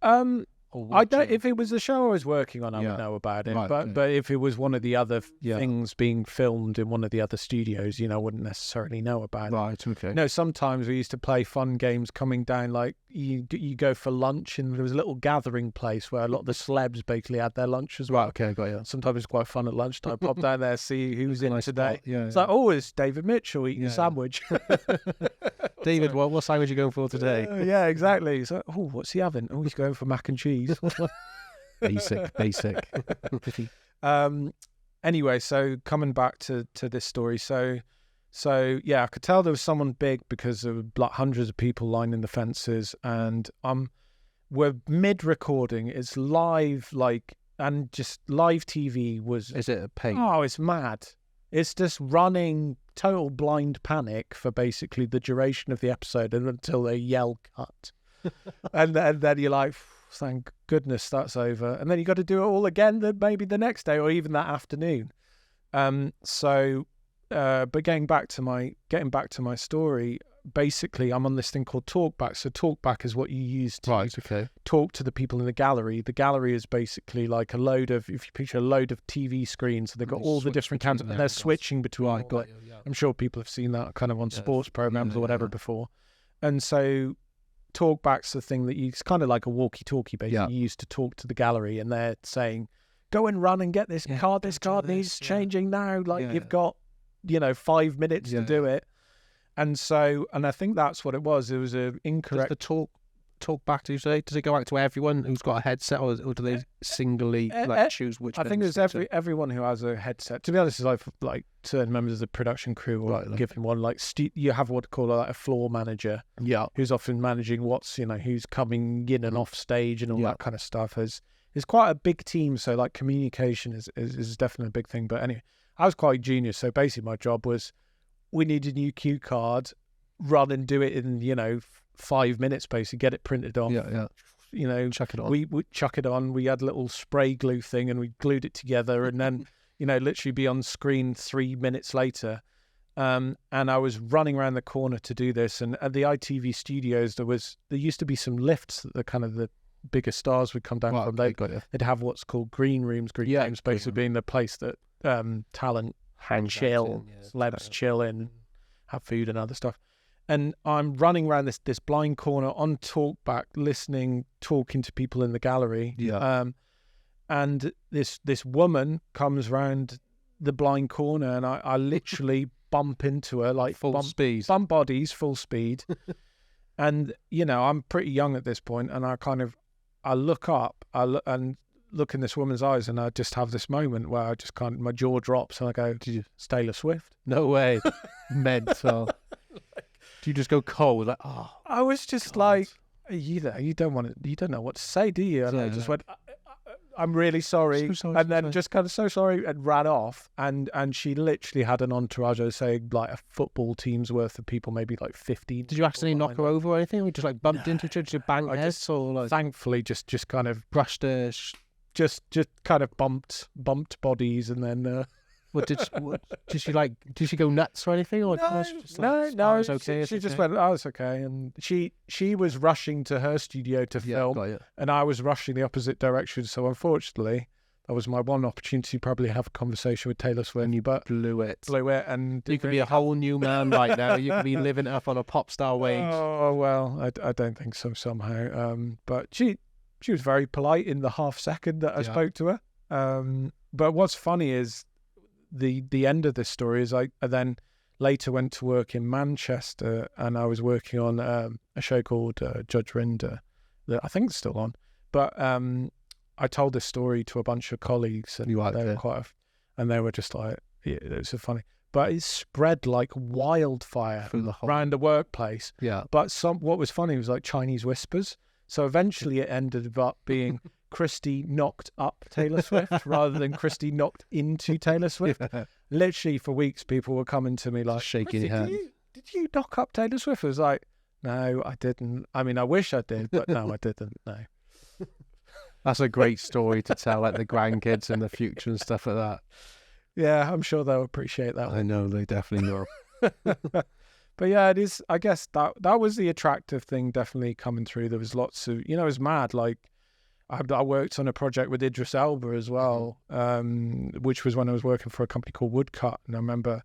I don't. If it was the show I was working on, I would know about it. Right, but if it was one of the other things being filmed in one of the other studios, I wouldn't necessarily know about it. Right. Okay. No, sometimes we used to play fun games coming down. Like you go for lunch, and there was a little gathering place where a lot of the celebs basically had their lunch as well. Right. Okay. Got you. Sometimes it's quite fun at lunchtime. Pop down there, see who's in Nice today. spot. Yeah. It's like, oh, it's David Mitchell eating a sandwich. David, what sandwich are you going for today? Yeah, exactly. So, oh, what's he having? Oh, he's going for mac and cheese. Basic. Anyway, so coming back to this story, so yeah, I could tell there was someone big because there were like hundreds of people lining the fences, and we're mid-recording. It's live, and just live TV was. Is it a pain? Oh, it's mad. It's just running total blind panic for basically the duration of the episode and until they yell cut. and then you're like, thank goodness that's over. And then you got to do it all again maybe the next day or even that afternoon. But getting back to my story, basically I'm on this thing called talkback. So talkback is what you use to talk to the people in the gallery. The gallery is basically like if you picture a load of TV screens, so they've got all the different cameras and they're switching between. I'm sure people have seen that kind of on sports programs or whatever before. And so talkback's the thing that it's kind of like a walkie-talkie basically. You used to talk to the gallery and they're saying, go and run and get this card. This card needs changing now. You've got, 5 minutes to do it. And I think that's what it was. It was an incorrect. Does the talk back, do you say? Does it go out to everyone who's got a headset, or do they singly choose which? I think it's everyone who has a headset. To be honest, it's like certain members of the production crew will give him one. Like you have what call a floor manager, who's often managing who's coming in and off stage and all that kind of stuff. It's quite a big team, so like communication is definitely a big thing. But anyway, I was quite genius. So basically, my job was, we need a new cue card, run and do it in 5 minutes, basically get it printed off. Chuck it on. We chuck it on. We had a little spray glue thing and we glued it together, and then literally be on screen 3 minutes later. And I was running around the corner to do this. And at the ITV Studios, there used to be some lifts that the bigger stars would come down from. They'd have what's called green rooms. Green rooms basically being the place that talent chill, celebs chill in, have food and other stuff. And I'm running around this blind corner on talkback, listening, talking to people in the gallery. And this woman comes round the blind corner, and I literally bump into her, like full speed, bump bodies, full speed. And I'm pretty young at this point, and I look up, and look in this woman's eyes, and I just have this moment where I just my jaw drops, and I go, "Did you Taylor Swift?" No way, mental. Do you just go cold? Like, oh, I was just like, you don't know what to say, do you? And I just went, I'm really sorry. And then just kind of so sorry, and ran off. And she literally had an entourage, I would say, like a football team's worth of people, maybe like 15. Did you accidentally knock her over or anything? Or you just like bumped into each other? Did you bang heads? Or like, thankfully, just kind of brushed her. Just kind of bumped bodies, and then. Did she go nuts or anything? Or no. She just went, "Oh, it's okay." And she was rushing to her studio to film, and I was rushing the opposite direction. So unfortunately, that was my one opportunity to probably have a conversation with Taylor Swift. And you blew it, and you could be a whole new man right now. You could be living up on a pop star wage. Oh well, I don't think so somehow. But she was very polite in the half second that I spoke to her. But what's funny is the end of this story is I then later went to work in Manchester, and I was working on a show called Judge Rinder that I think is still on. But I told this story to a bunch of colleagues, and they were just like, yeah, it's so funny. But it spread like wildfire Through the whole... around the workplace. Yeah. But what was funny was like Chinese whispers. So eventually it ended up being Christie knocked up Taylor Swift rather than Christie knocked into Taylor Swift. Yeah. Literally for weeks, people were coming to me like, shaking your hand. Did you knock up Taylor Swift? I was like, no, I didn't. I mean, I wish I did, but no, I didn't. No. That's a great story to tell, like the grandkids in the future and stuff like that. Yeah, I'm sure they'll appreciate that. I know, they definitely know. But yeah, it is. I guess that was the attractive thing definitely coming through. There was lots of, it was mad. Like I worked on a project with Idris Elba as well, which was when I was working for a company called Woodcut. And I remember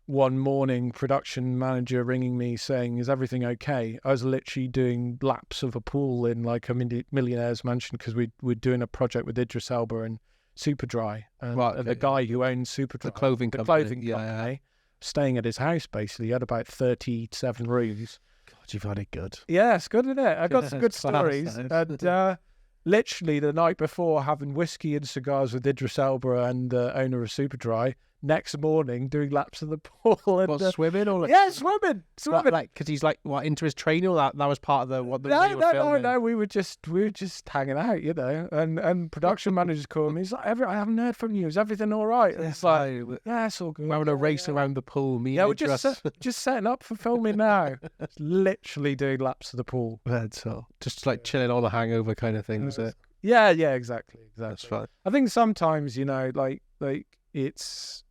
one morning, production manager ringing me saying, "Is everything okay?" I was literally doing laps of a pool in like a millionaire's mansion because we're doing a project with Idris Elba and Superdry, and the guy who owns Superdry, the clothing company. Yeah. Staying at his house, basically. He had about 37 rooms. God, you've had it good. Yeah, it's good, isn't it? I got some good stories. And literally the night before, having whiskey and cigars with Idris Elba and the owner of Superdry. Next morning, doing laps of the pool. And, swimming? Or yeah, swimming. Because he's like, into his training, or that was part of the filming? No, we were just hanging out, and production managers called me. He's like, I haven't heard from you. Is everything all right? And it's like, yeah, it's all good. We're having a race around the pool. We're just setting up for filming now. Literally doing laps of the pool. Just like chilling on a hangover kind of thing, was it? Yeah, exactly. That's fine. I think sometimes, like it's,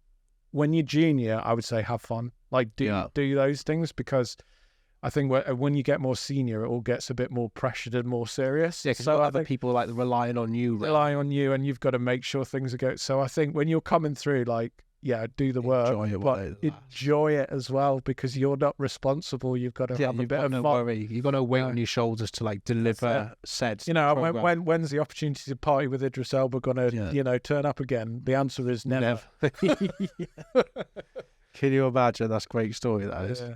when you're junior, I would say have fun. Like do those things, because I think when you get more senior, it all gets a bit more pressured and more serious. Yeah, because other people like relying on you. Relying on you, and you've got to make sure things are good. So I think when you're coming through, like, do the work, enjoy it as well, because you're not responsible. You've got to have a bit of fun. Worry. You've got no weight on your shoulders to like deliver sets. When's the opportunity to party with Idris Elba gonna turn up again? The answer is never. Can you imagine? That's a great story, that is. Yeah.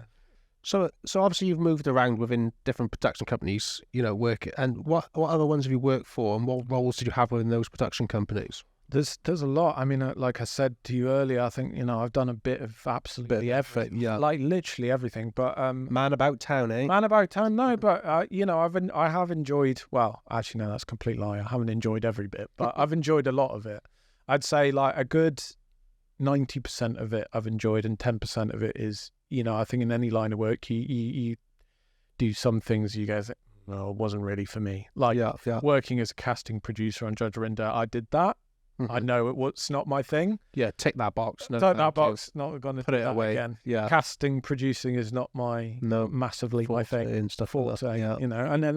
So obviously you've moved around within different production companies, work. And what other ones have you worked for, and what roles did you have within those production companies? There's a lot. I mean, like I said to you earlier, I think I've done a bit of absolutely everything. Yeah, like literally everything. But man about town, eh? Man about town, no. But I have enjoyed. Well, actually, no, that's a complete lie. I haven't enjoyed every bit, but I've enjoyed a lot of it. I'd say like a good 90% of it I've enjoyed, and 10% of it is, I think in any line of work you do some things you guys, no, it wasn't really for me. Like working as a casting producer on Judge Rinder, I did that. Mm-hmm. I know it's not my thing. Yeah, tick that box. No, tick that box. Not going to put it away again. Yeah, casting, producing is not massively my thing and stuff like that. Yeah, and then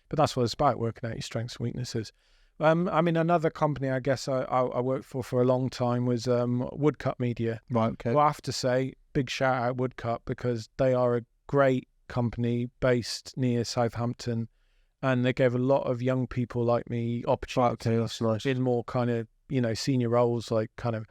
but that's what it's about, working out your strengths and weaknesses. I mean, another company I guess I worked for a long time was Woodcut Media. Right. Okay. Well, I have to say, big shout out Woodcut, because they are a great company based near Southampton, and they gave a lot of young people like me opportunities. Right, okay, that's nice. In more kind of senior roles, like kind of,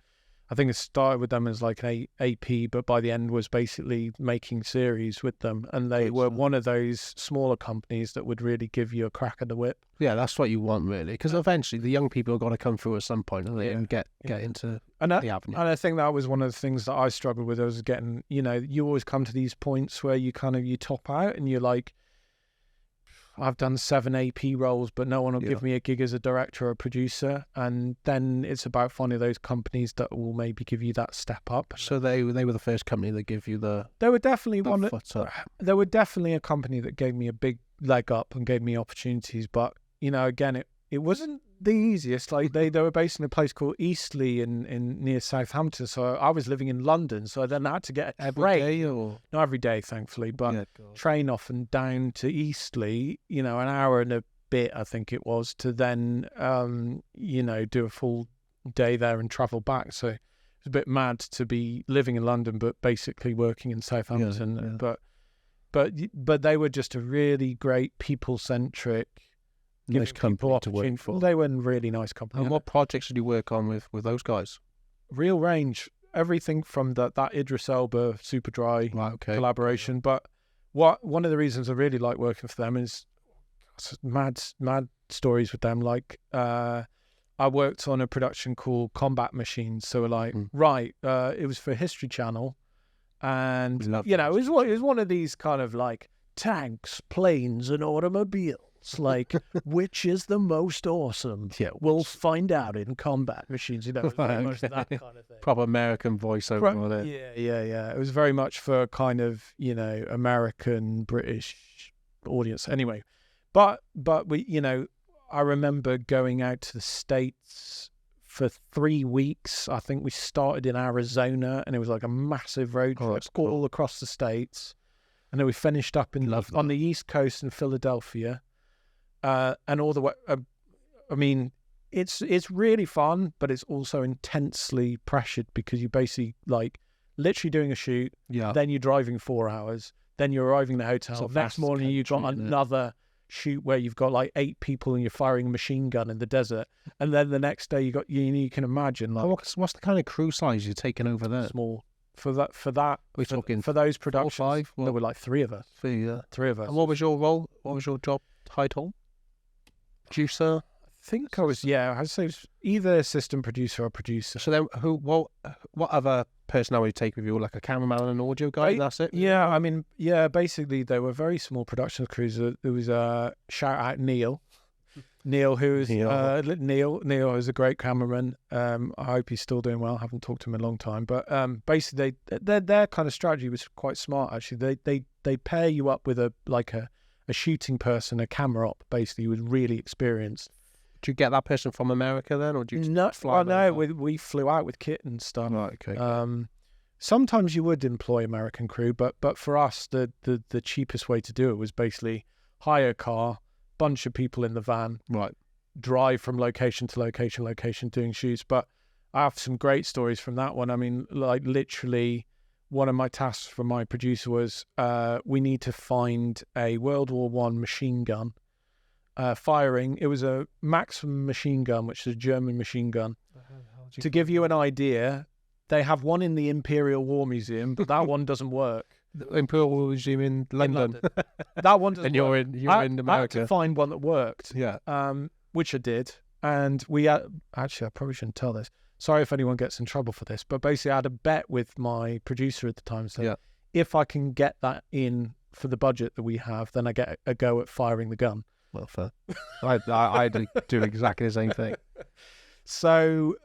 I think it started with them as like an AP, but by the end was basically making series with them, and they were one of those smaller companies that would really give you a crack at the whip. Yeah, that's what you want, really, because eventually the young people have got to come through at some point, and get into the avenue. And I think that was one of the things that I struggled with. I was getting, you always come to these points where you top out, and you're like, I've done 7 AP roles, but no one will give me a gig as a director or a producer. And then it's about finding those companies that will maybe give you that step up. So they were the first company that give you the. They were definitely They were definitely a company that gave me a big leg up and gave me opportunities. But again, it wasn't the easiest. Like they were based in a place called Eastleigh in near Southampton. So I was living in London. So then I had to get a every day, or not every day, thankfully, but train off and down to Eastleigh. An hour and a bit, I think it was, to then do a full day there and travel back. So it's a bit mad to be living in London but basically working in Southampton. But they were just a really great people-centric, Nice company to work for. They were in really nice company. And what projects did you work on with those guys? Real range, everything from that Idris Elba Super Dry collaboration. But one of the reasons I really like working for them is mad stories with them. Like I worked on a production called Combat Machines. So we're like, it was for History Channel, and it was one of these kind of like tanks, planes, and automobiles. Like, which is the most awesome? Yeah, we'll find out in Combat Machines. It was very much that kind of thing. Proper American voiceover on it. Yeah. It was very much for kind of American British audience. Anyway, but we I remember going out to the States for 3 weeks. I think we started in Arizona, and it was like a massive road trip all across the States, and then we finished up on the East Coast in Philadelphia. And all the way, I mean, it's really fun, but it's also intensely pressured because you basically like literally doing a shoot, then you're driving 4 hours, then you're arriving at the hotel. So next morning you've got another shoot where you've got like 8 people and you're firing a machine gun in the desert, and then the next day you can imagine like what's the kind of crew size you're taking over there? Small. For those productions, 4 or 5? There were like 3 of us. 3 of us. And what was your role? What was your job title? Producer? I think I was, I'd say it was either assistant producer or producer. So then what other personnel would you take with you? Like a cameraman and an audio guy, that's it? Yeah, I mean, basically they were very small production crews. There was a shout out Neil. Neil, who's Neil is a great cameraman. I hope he's still doing well. I haven't talked to him in a long time. But basically their kind of strategy was quite smart actually. They pair you up with a shooting person, a camera op, basically, who was really experienced. Do you get that person from America then, or do you fly? No, we flew out with kit and stuff. Right, okay. Sometimes you would employ American crew, but for us, the cheapest way to do it was basically hire a car, bunch of people in the van, right, drive from location to location doing shoots. But I have some great stories from that one. I mean, like literally, one of my tasks from my producer was we need to find a World War I machine gun firing. It was a Maxim machine gun, which is a German machine gun. To give you an idea, they have one in the Imperial War Museum, but that one doesn't work. The Imperial War Museum in London. That one doesn't and you're work. in America. I had to find one that worked. Yeah. Which I did. And we actually, I probably shouldn't tell this. Sorry if anyone gets in trouble for this, but basically I had a bet with my producer at the time. So if I can get that in for the budget that we have, then I get a go at firing the gun. Well, fair. I do exactly the same thing. So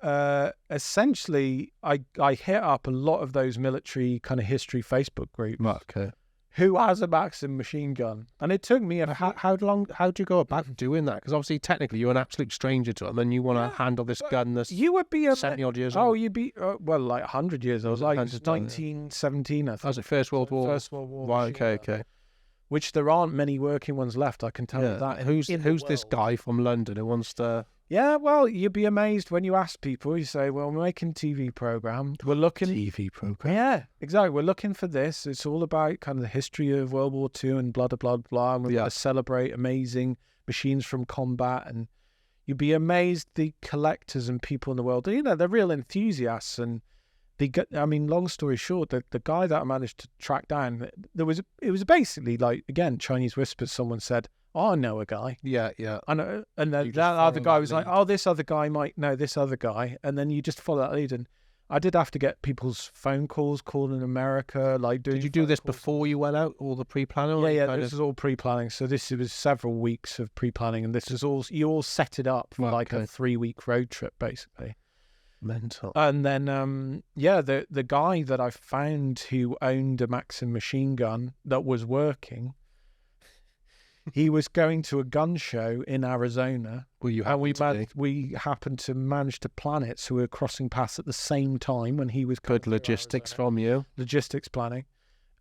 essentially, I hit up a lot of those military kind of history Facebook groups. Right, okay. Who has a Maxim machine gun? And it took me how do you go about doing that? Because obviously, technically, you're an absolute stranger to them, and you want to handle this gun that's you would be 70-odd years old. Oh, you'd be like 100 years old. Like 1917, I think. Was it First World War? First World War. Right, okay. Which there aren't many working ones left. I can tell you that. Who's this guy from London who wants to? Yeah, well, you'd be amazed when you ask people. You say, well, we're making a TV program. We're looking... TV program? Yeah, exactly. We're looking for this. It's all about kind of the history of World War II and blah, blah, blah, blah. And we're going to celebrate amazing machines from combat. And you'd be amazed the collectors and people in the world. You know, they're real enthusiasts. And long story short, the guy that I managed to track down, it was basically like, again, Chinese whispers. Someone said, oh, I know a guy. Yeah. And that other guy was like, oh, this other guy might know this other guy. And then you just follow that lead. And I did have to get people's phone calls calling America. Did you do this before you went out, all the pre-planning? Yeah, this was all pre-planning. So this was several weeks of pre-planning. And this was you all set it up for a 3-week road trip, basically. Mental. And then, the guy that I found who owned a Maxim machine gun that was working, he was going to a gun show in Arizona. We happened to manage to plan it, so we were crossing paths at the same time when he was good logistics from you. Logistics planning,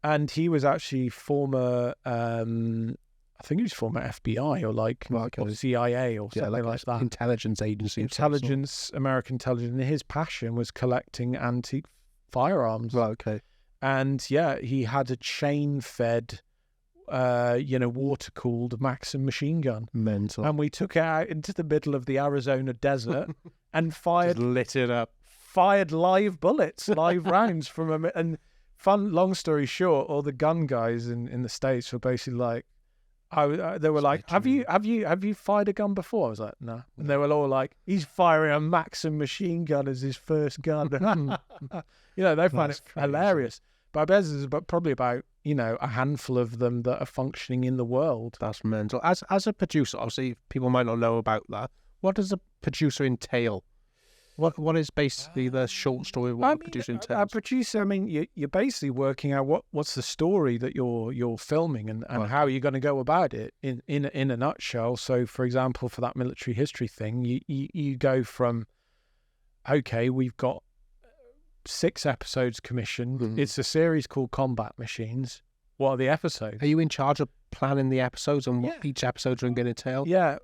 and he was actually former. I think he was former FBI or CIA or something like that. Intelligence agency. American intelligence. And his passion was collecting antique firearms. Right, okay. And he had a chain-fed water-cooled Maxim machine gun. Mental. And we took it out into the middle of the Arizona desert and Just fired lit it up. live bullets, live rounds from and long story short, all the gun guys in the States were basically like, they were like, have you fired a gun before? I was like, no. And they were all like, he's firing a Maxim machine gun as his first gun. They found it hilarious. But I bet there's probably about a handful of them that are functioning in the world. That's mental. As a producer, obviously people might not know about that. What does a producer entail? What is basically the short story of what a producer entails? A producer, you're basically working out what's the story that you're filming and how you're going to go about it in a nutshell. So, for example, for that military history thing, you go from, okay, we've got 6 episodes commissioned. Mm-hmm. It's a series called Combat Machines. What are the episodes? Are you in charge of planning the episodes and what each episode's going to entail? Yeah.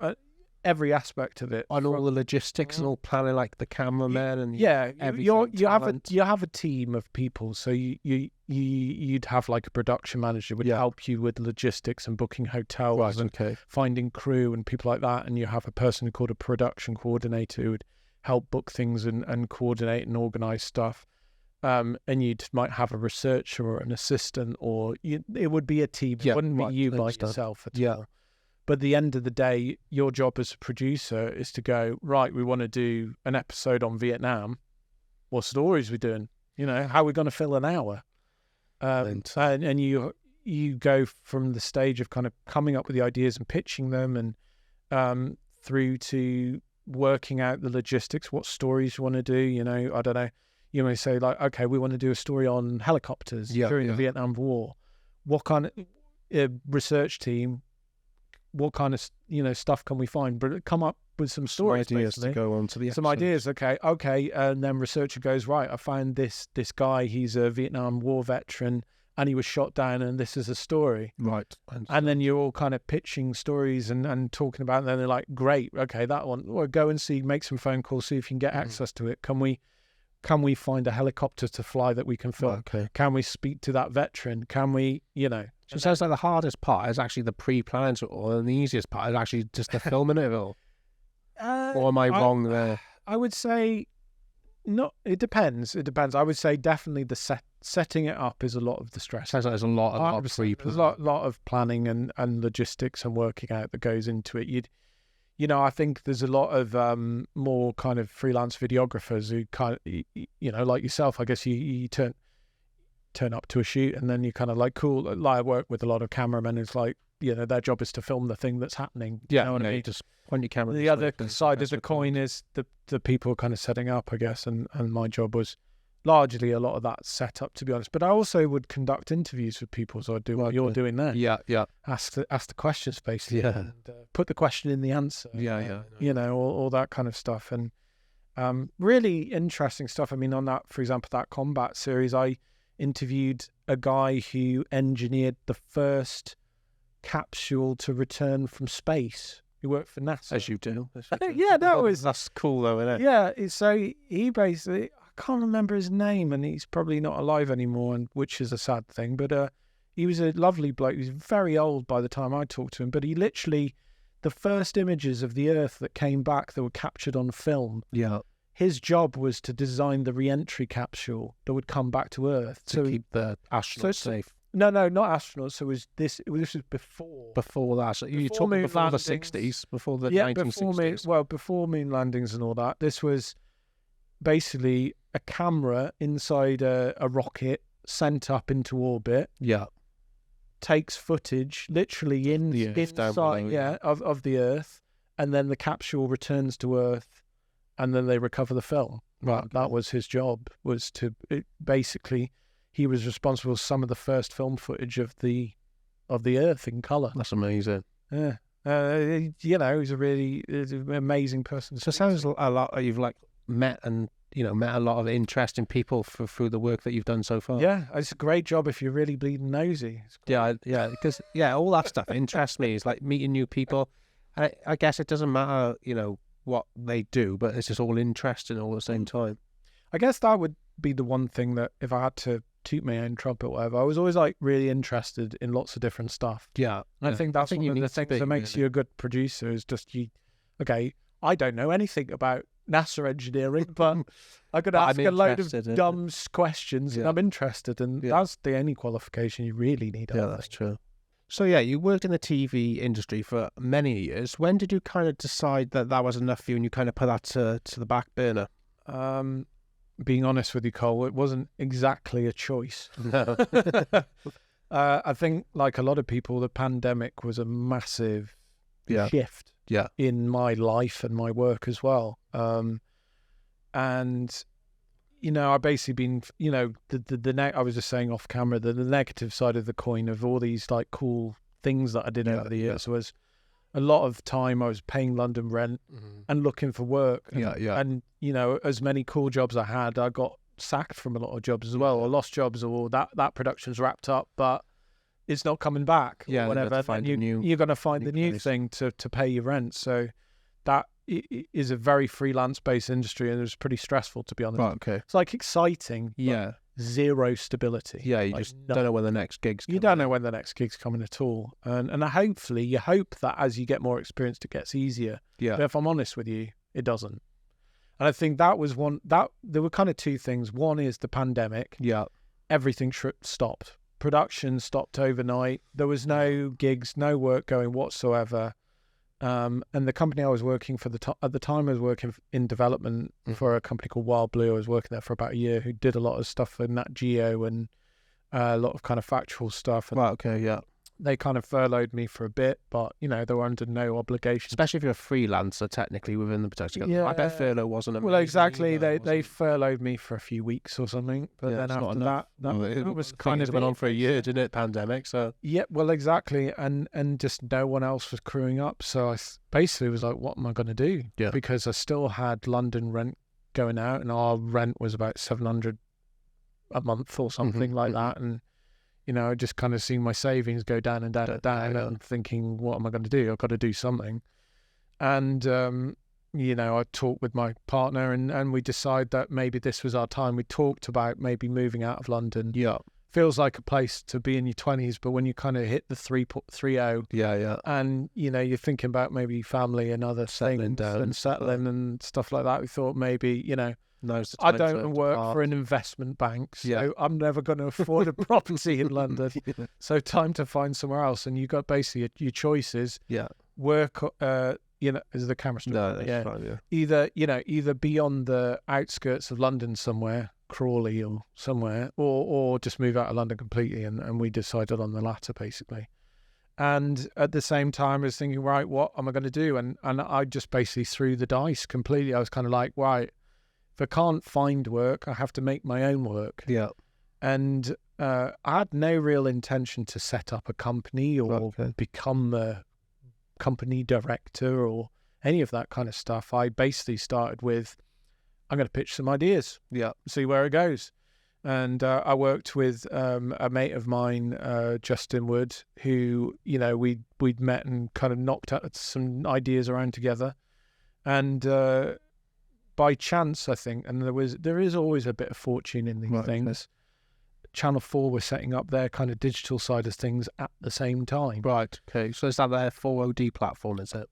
Every aspect of it, on all the logistics and all planning, like the cameraman and you have a team of people. So you'd have like a production manager would help you with logistics and booking hotels and finding crew and people like that. And you have a person called a production coordinator who would help book things and coordinate and organize stuff. And you might have a researcher or an assistant, or it would be a team. It wouldn't be you by yourself at all. But at the end of the day, your job as a producer is to go, right, we want to do an episode on Vietnam. What stories are we doing? How are we going to fill an hour? And you go from the stage of kind of coming up with the ideas and pitching them and through to working out the logistics, what stories you want to do. I don't know. You may say like, okay, we want to do a story on helicopters during the Vietnam War. What kind of research team? What kind of stuff can we find? But come up with some stories, ideas basically. To go on to the episodes. Some ideas, okay, and then researcher goes, right, I found this guy. He's a Vietnam War veteran, and he was shot down, and this is a story, right? And then you're all kind of pitching stories and talking about it, and then they're like, great, okay, that one. Well, go and make some phone calls, see if you can get access to it. Can we find a helicopter to fly that we can film? Okay. Can we speak to that veteran? Can we, So it sounds like the hardest part is actually the pre-planning to it all, and the easiest part is actually just the filming of it all. Or am I wrong there? I would say, not. It depends. I would say definitely the setting it up is a lot of the stress. Sounds like there's a lot of pre-planning. There's a lot of planning and logistics and working out that goes into it. I think there's a lot of more kind of freelance videographers who kind of, like yourself, I guess you turn up to a shoot and then you kind of like, cool. Like I work with a lot of cameramen. It's like, their job is to film the thing that's happening. Yeah, you know what I mean? Just point your camera. The other side of the coin is the people kind of setting up, I guess, and my job was largely a lot of that set up, to be honest. But I also would conduct interviews with people, so I do what you're doing there. Yeah. Ask the questions, basically. Yeah. And, put the question in the answer. Yeah. All that kind of stuff. And really interesting stuff. I mean, on that, for example, that combat series, I interviewed a guy who engineered the first capsule to return from space. He worked for NASA. As you do. Yeah, that's cool though, isn't it? Yeah, so he basically, I can't remember his name, and he's probably not alive anymore, which is a sad thing, but he was a lovely bloke. He was very old by the time I talked to him, but he literally, the first images of the Earth that came back that were captured on film, his job was to design the re-entry capsule that would come back to Earth. To keep the astronauts safe. No, not astronauts. So this was before. Before that. So you talk before the 60s, before the 1960s. Before moon landings and all that. This was basically a camera inside a rocket sent up into orbit. Yeah. Takes footage literally inside of the Earth, and then the capsule returns to Earth, and then they recover the film. Right. That was his job, was to basically, he was responsible for some of the first film footage of the Earth in colour. That's amazing. Yeah. He's a really amazing person. So it sounds a lot like you've met a lot of interesting people through the work that you've done so far. Yeah, it's a great job if you're really bleeding nosy. Yeah, because all that stuff interests me. It's like meeting new people. I guess it doesn't matter, what they do, but it's just all interesting all at the same time. I guess that would be the one thing that if I had to toot my own trumpet or whatever. I was always like really interested in lots of different stuff. Yeah. And I think that's one of the things that makes you a good producer is just okay, I don't know anything about NASA engineering, but I could ask a load of dumb questions and I'm interested, and that's the only qualification you really need. Yeah, that's true. So yeah, you worked in the TV industry for many years. When did you kind of decide that was enough for you and you kind of put that to the back burner? Being honest with you, Cole, it wasn't exactly a choice. No. I think, like a lot of people, the pandemic was a massive shift in my life and my work as well. And, you know, I've basically been, you know, I was just saying off camera, the negative side of the coin of all these like cool things that I did over the years was a lot of time I was paying London rent and looking for work. And, you know, as many cool jobs I had, I got sacked from a lot of jobs as well, or lost jobs, or that production's wrapped up, but it's not coming back. Yeah, or whatever. You're going to find the new thing to pay your rent. So that is a very freelance-based industry, and it was pretty stressful, to be honest. Right, okay. It's like exciting, but zero stability. Yeah, you just don't know when the next gig's coming. You don't know when the next gig's coming at all. And hopefully, you hope that as you get more experienced, it gets easier. Yeah. But if I'm honest with you, it doesn't. And I think that was there were kind of two things. One is the pandemic. Yeah. Everything stopped. Production stopped overnight. There was no gigs, no work going whatsoever. And the company I was working for at the time, I was working in development for a company called Wild Blue. I was working there for about a year, who did a lot of stuff for Nat Geo and a lot of kind of factual stuff. And right, okay, yeah. They kind of furloughed me for a bit, but, you know, they were under no obligation. Especially if you're a freelancer, technically, within the production. Yeah. I bet furlough wasn't amazing. Well, exactly. They furloughed me for a few weeks or something. But then after that was kind of went on for a year, didn't it? Pandemic, so. Yeah, well, exactly. And just no one else was crewing up. So I basically was like, what am I going to do? Yeah. Because I still had London rent going out, and our rent was about $700 a month or something like that. And, you know, I just kind of seen my savings go down and down and down, and thinking, what am I going to do? I've got to do something. And, you know, I talked with my partner and we decided that maybe this was our time. We talked about maybe moving out of London. Yeah. Feels like a place to be in your 20s, but when you kind of hit the 3.30, and, you know, you're thinking about maybe family and other things and settling and stuff like that, we thought maybe, you know, I don't work for an investment bank, so I'm never going to afford a property in London. So time to find somewhere else. And you got basically your choices. Yeah. Work, you know, is the camera still? No, that's fine, either be on the outskirts of London somewhere, Crawley or somewhere, or just move out of London completely. And we decided on the latter, basically. And at the same time, I was thinking, right, what am I going to do? And I just basically threw the dice completely. I was kind of like, right, if I can't find work, I have to make my own work. Yeah. And I had no real intention to set up a company or become a company director or any of that kind of stuff. I basically started with, I'm going to pitch some ideas. Yeah. See where it goes. And I worked with a mate of mine, Justin Wood, who, you know, we'd met and kind of knocked out some ideas around together. And by chance, I think, and there is always a bit of fortune in these things. Channel 4 was setting up their kind of digital side of things at the same time. Right, okay. So is that their 4OD platform, is it?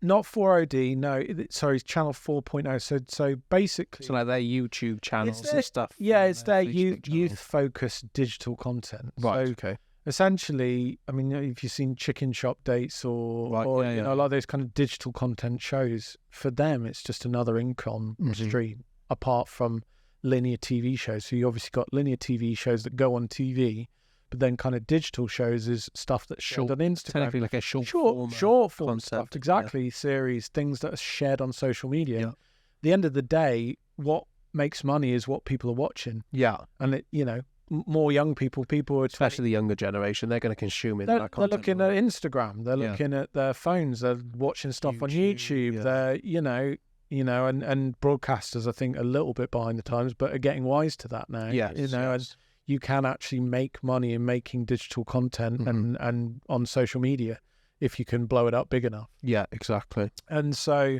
Not 4OD, no. Sorry, it's Channel 4.0. So basically... So like their YouTube channels and stuff. Yeah, it's their youth-focused digital content. Right, so okay. Essentially, I mean, if you've seen Chicken Shop Dates or you know, a lot of those kind of digital content shows, for them, it's just another income stream apart from linear TV shows. So you obviously got linear TV shows that go on TV, but then kind of digital shows is stuff that's shared on Instagram. Technically like a short form stuff. Exactly. Series, things that are shared on social media. At the end of the day, what makes money is what people are watching. Yeah. And it, you know, more young people are especially the younger generation, they're going to consume it. They're looking at Instagram, they're looking at their phones, they're watching stuff on YouTube. They're you know, and broadcasters, I think, a little bit behind the times, but are getting wise to that now. And you can actually make money in making digital content and on social media if you can blow it up big enough. Yeah, exactly. And so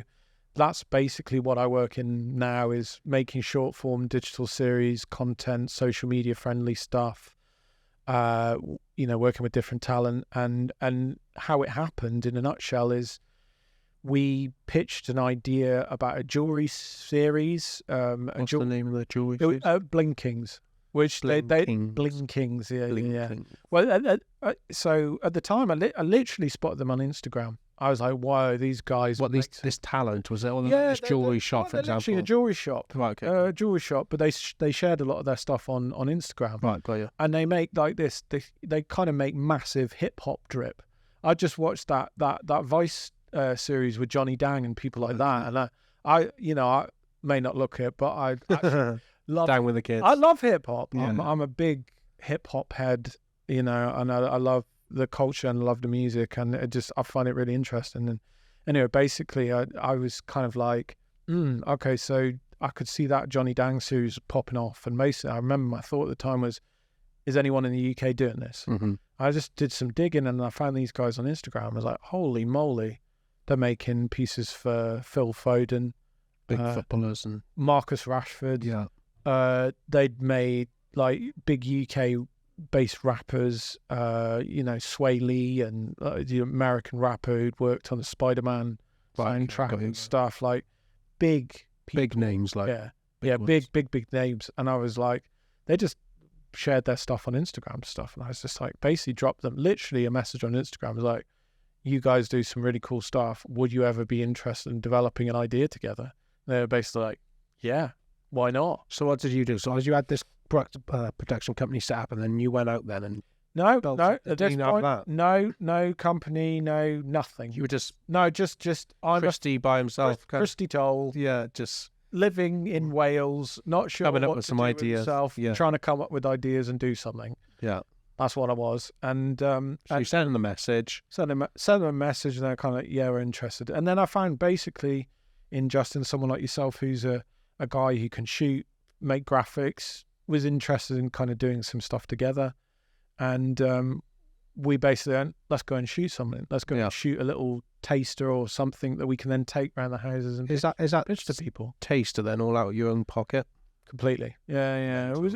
that's basically what I work in now, is making short form digital series, content, social media friendly stuff, working with different talent. And how it happened in a nutshell is we pitched an idea about a jewelry series. What's the name of the jewelry series? Blinkings. Which Blinkings, yeah. Well, so at the time, I literally spotted them on Instagram. I was like, "Wow, these guys!" What this talent was it? Or this jewelry shop, for example? Actually, a jewelry shop, right? Okay. A jewelry shop, but they shared a lot of their stuff on Instagram, right? Got you. And they make like this. They kind of make massive hip hop drip. I just watched that Vice series with Johnny Dang and people like that, and I may not look it, but I actually love Down with the kids. I love hip hop. Yeah. I'm a big hip hop head, and I love the culture and love the music, and I find it really interesting. And anyway, basically, I was kind of like, okay, so I could see that Johnny Dang series popping off, and basically, I remember my thought at the time was, is anyone in the UK doing this? Mm-hmm. I just did some digging, and I found these guys on Instagram. I was like, holy moly, they're making pieces for Phil Foden, big footballers, and Marcus Rashford. Yeah, they'd made like big UK based rappers, Sway Lee and the American rapper who'd worked on the Spider-Man soundtrack and stuff, like big names, like big names. And I was like, they just shared their stuff on Instagram stuff, and I was just like, basically dropped them literally a message on Instagram. I was like, you guys do some really cool stuff. Would you ever be interested in developing an idea together? And they were basically like, yeah, why not? So what did you do? So as you had this production company set up, and then you went out then and no, at this point, no company, no nothing. You were just Christie by himself, Christie Toal, just living in Wales, not sure coming what up with to some do ideas, himself, trying to come up with ideas and do something. Yeah, that's what I was. And so you sent them the message, sent them a message, and they're kind of we're interested. And then I found basically in someone like yourself, who's a guy who can shoot, make graphics, was interested in kind of doing some stuff together. And we basically went, let's go and shoot something. Let's go and shoot a little taster or something that we can then take around the houses and is that pitch to people. Taster then all out of your own pocket? Completely. Yeah. It was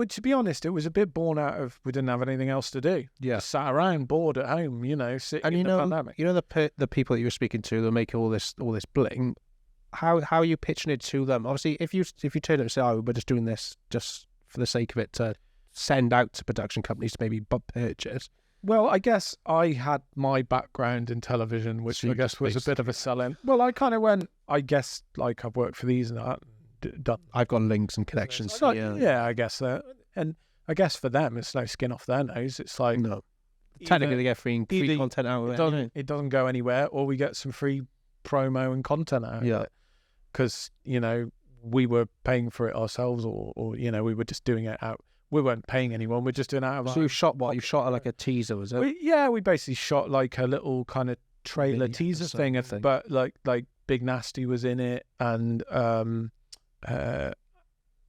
to be honest, it was a bit born out of, we didn't have anything else to do. Yeah. Just sat around bored at home, sitting and in the pandemic. The people that you were speaking to that make all this bling, how are you pitching it to them? Obviously, if you turn it and say, oh, we're just doing this just for the sake of it to send out to production companies to maybe purchase. Well, I guess I had my background in television, which I guess was a bit of a sell-in. Well, I kind of went, I guess, like I've worked for these and that. Done. I've got links and connections. Yeah, I guess that. And I guess for them, it's no skin off their nose. It's like, no. Technically, they get free content out of it. It doesn't go anywhere, or we get some free promo and content out of it. Because, we were paying for it ourselves, or we were just doing it out. We weren't paying anyone. We're just doing it out of. So you shot what? You shot like a teaser, was it? We basically shot like a little kind of trailer teaser thing. But like Big Nasty was in it, and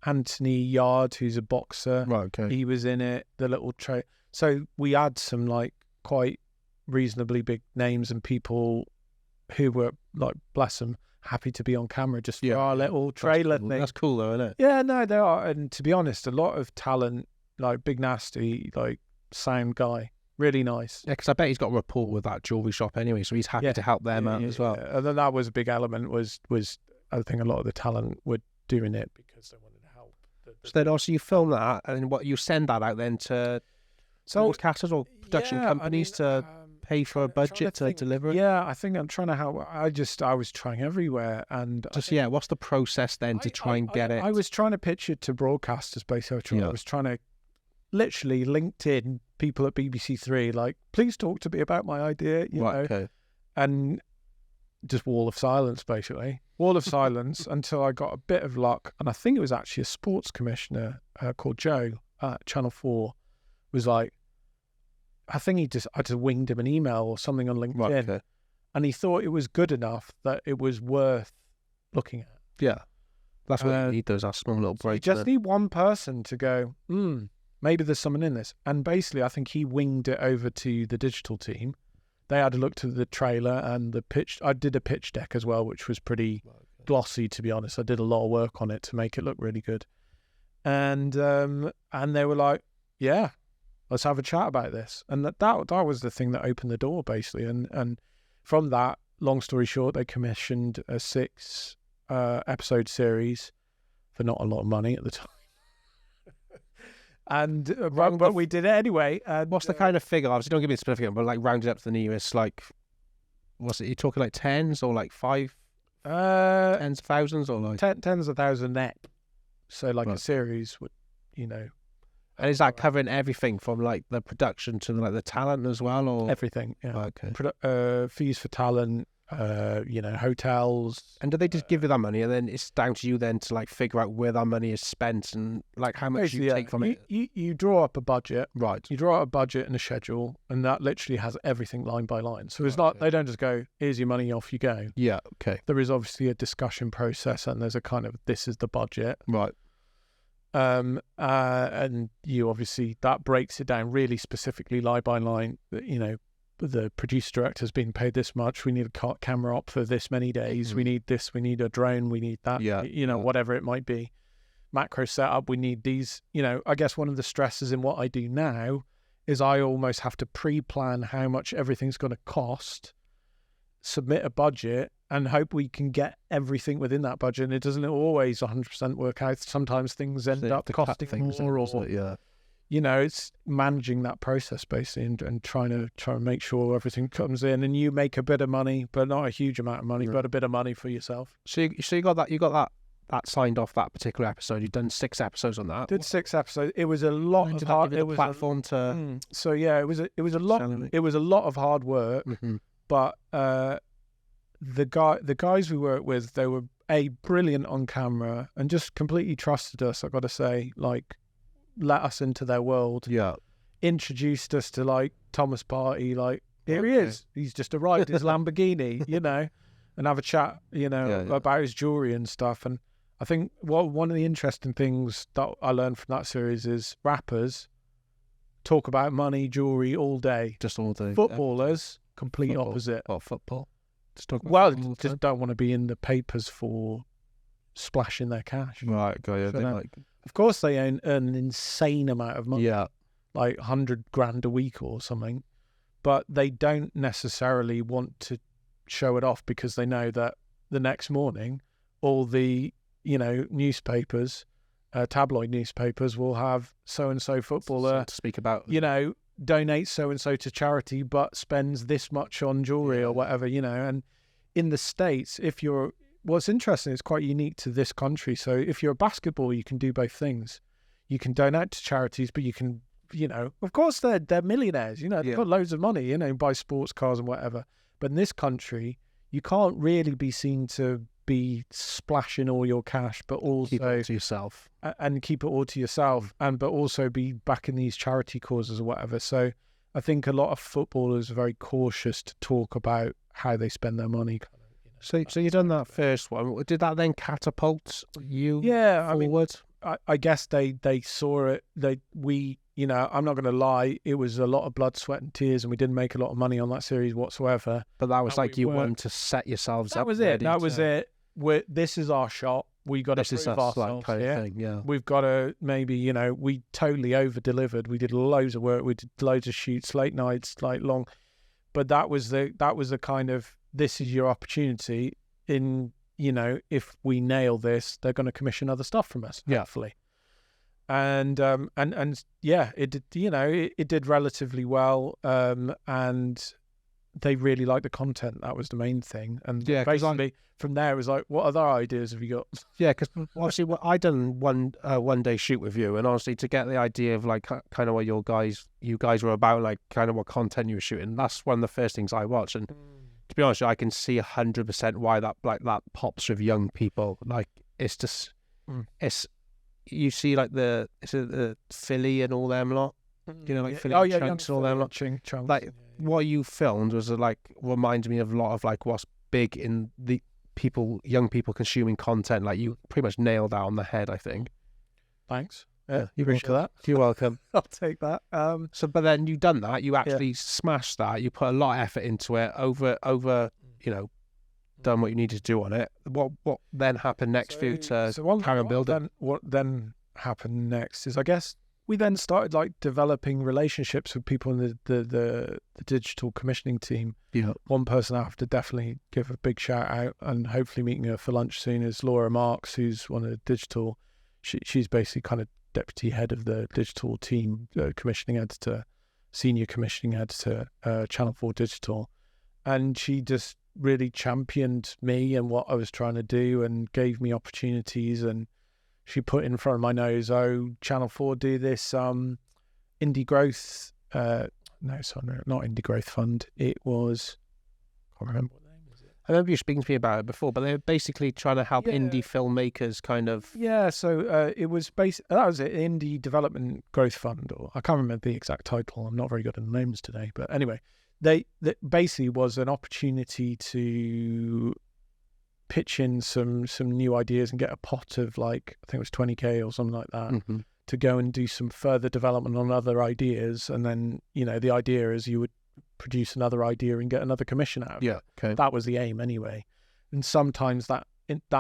Anthony Yard, who's a boxer, right? Okay, he was in it. The little So we had some like quite reasonably big names and people who were like, bless them, happy to be on camera just for our little trailer thing. That's cool though, isn't it? Yeah, no, they are. And to be honest, a lot of talent, like Big Nasty, like sound guy, really nice. Yeah, because I bet he's got a rapport with that jewelry shop anyway, so he's happy to help them out as well. Yeah. And then that was a big element. Was I think a lot of the talent were doing it because they wanted to help. So then also you film that, and what you send that out then to broadcasters or production companies to pay for a budget to deliver it? Yeah, I think I'm trying to help. I was trying everywhere, and what's the process then to try and get it? I was trying to pitch it to broadcasters basically. I was trying to literally LinkedIn people at BBC Three, like, please talk to me about my idea, you know. Okay. And just wall of silence, basically. Wall of silence until I got a bit of luck, and I think it was actually a sports commissioner called Joe at Channel 4 was like, I think I just winged him an email or something on LinkedIn, and he thought it was good enough that it was worth looking at. Yeah, that's what you need, those small little breaks. You just need one person to go, maybe there's someone in this. And basically, I think he winged it over to the digital team they had a look to the trailer and the pitch. I did a pitch deck as well, which was pretty glossy, to be honest. I did a lot of work on it to make it look really good. And they were like, yeah, let's have a chat about this. And that was the thing that opened the door, basically. And from that, long story short, they commissioned a 6 episode series for not a lot of money at the time. And but we did it anyway. And, what's the kind of figure? Obviously, don't give me a specific, but like rounded up to the nearest, like, what's it? You're talking like tens or like tens of thousands or like tens of thousands net. So like a series would, And is that covering everything from like the production to like the talent as well, or everything? Yeah. Okay. Fees for talent. Hotels. And do they just give you that money, and then it's down to you then to like figure out where that money is spent and like how much you take from it? You draw up a budget, right? You draw up a budget and a schedule, and that literally has everything line by line. So it's not they don't just go, here's your money, off you go. Yeah, okay. There is obviously a discussion process, and there's a kind of this is the budget, right? And you obviously that breaks it down really specifically line by line. The producer director has been paid this much. We need a camera op for this many days. We need this. We need a drone. We need that. Whatever it might be. Macro setup. We need these. I guess one of the stresses in what I do now is I almost have to pre-plan how much everything's going to cost, submit a budget, and hope we can get everything within that budget. And it doesn't always 100% work out. Sometimes things end up costing more. It's managing that process basically and trying to make sure everything comes in, and you make a bit of money, but not a huge amount of money, but a bit of money for yourself. So you got that signed off, that particular episode. You've done 6 episodes on that. Did 6 episodes. It was a lot of hard. It was platform to. So yeah, it was a lot. It was a lot of hard work, but the guys we worked with, they were brilliant on camera and just completely trusted us. I got to say, like, let us into their world. Yeah. Introduced us to like Thomas Party, like here he is. He's just arrived his Lamborghini, and have a chat, about his jewelry and stuff. And I think one of the interesting things that I learned from that series is rappers talk about money, jewelry all day. Just all day. Footballers, complete opposite. What, football? Just don't want to be in the papers for splashing their cash. Right, got you. Of course, they earn an insane amount of money. Yeah, like $100,000 a week or something, but they don't necessarily want to show it off because they know that the next morning, all the newspapers, tabloid newspapers, will have so and so footballer to speak about. Donate so and so to charity, but spends this much on jewelry or whatever. And in the States, what's interesting, it's quite unique to this country. So if you're a basketball, you can do both things. You can donate to charities, but you can, of course they're millionaires, they've got loads of money, buy sports cars and whatever. But in this country, you can't really be seen to be splashing all your cash, but also keep it to yourself and keep it all to yourself, but also be backing these charity causes or whatever. So I think a lot of footballers are very cautious to talk about how they spend their money. So you've done that first one. Did that then catapult you forward? I guess they saw it. I'm not going to lie, it was a lot of blood, sweat and tears, and we didn't make a lot of money on that series whatsoever. But that was like you wanted to set yourselves up. That was it. That was it. This is our shot. We got to prove ourselves. Like kind of thing, yeah. We've got to maybe, we totally over-delivered. We did loads of work. We did loads of shoots, late nights, like long. But that was the kind of, this is your opportunity. If we nail this, they're going to commission other stuff from us, hopefully. And it did, it did relatively well. And they really liked the content. That was the main thing. And basically from there, it was like, what other ideas have you got? Yeah, because obviously I done one day shoot with you, and honestly, to get the idea of like kind of what you guys were about, like kind of what content you were shooting, that's one of the first things I watched. And to be honest, I can see 100% why that pops with young people. Like it's just you see like the Philly and all them lot. Like Philly Chunks and all them lot. Chunks. Like what you filmed was like reminds me of a lot of like what's big in the young people consuming content. Like you pretty much nailed that on the head, I think. Thanks. You're appreciate welcome. that. You're welcome. I'll take that. So, but then you've done that. You actually smashed that. You put a lot of effort into it. Over. Done what you needed to do on it. What then happened next for you to carry on building? What then happened next is, I guess, we then started like developing relationships with people in the digital commissioning team. Yeah. One person I have to definitely give a big shout out, and hopefully meeting her for lunch soon, is Laura Marks, who's one of the digital. She's basically kind of deputy head of the digital team, commissioning editor, senior commissioning editor, Channel 4 Digital, and she just really championed me and what I was trying to do and gave me opportunities, and she put in front of my nose, Channel 4 do this indie growth not indie growth fund, it was, I can't remember what name is it. I remember you speaking to me about it before, but they're basically trying to help indie filmmakers kind of... So it was that was it, Indie Development Growth Fund, or I can't remember the exact title, I'm not very good at names today, but anyway, that basically was an opportunity to pitch in some new ideas and get a pot of, like, I think it was 20k or something like that, to go and do some further development on other ideas. And then, the idea is you would produce another idea and get another commission out of it. Okay. That was the aim anyway. And sometimes that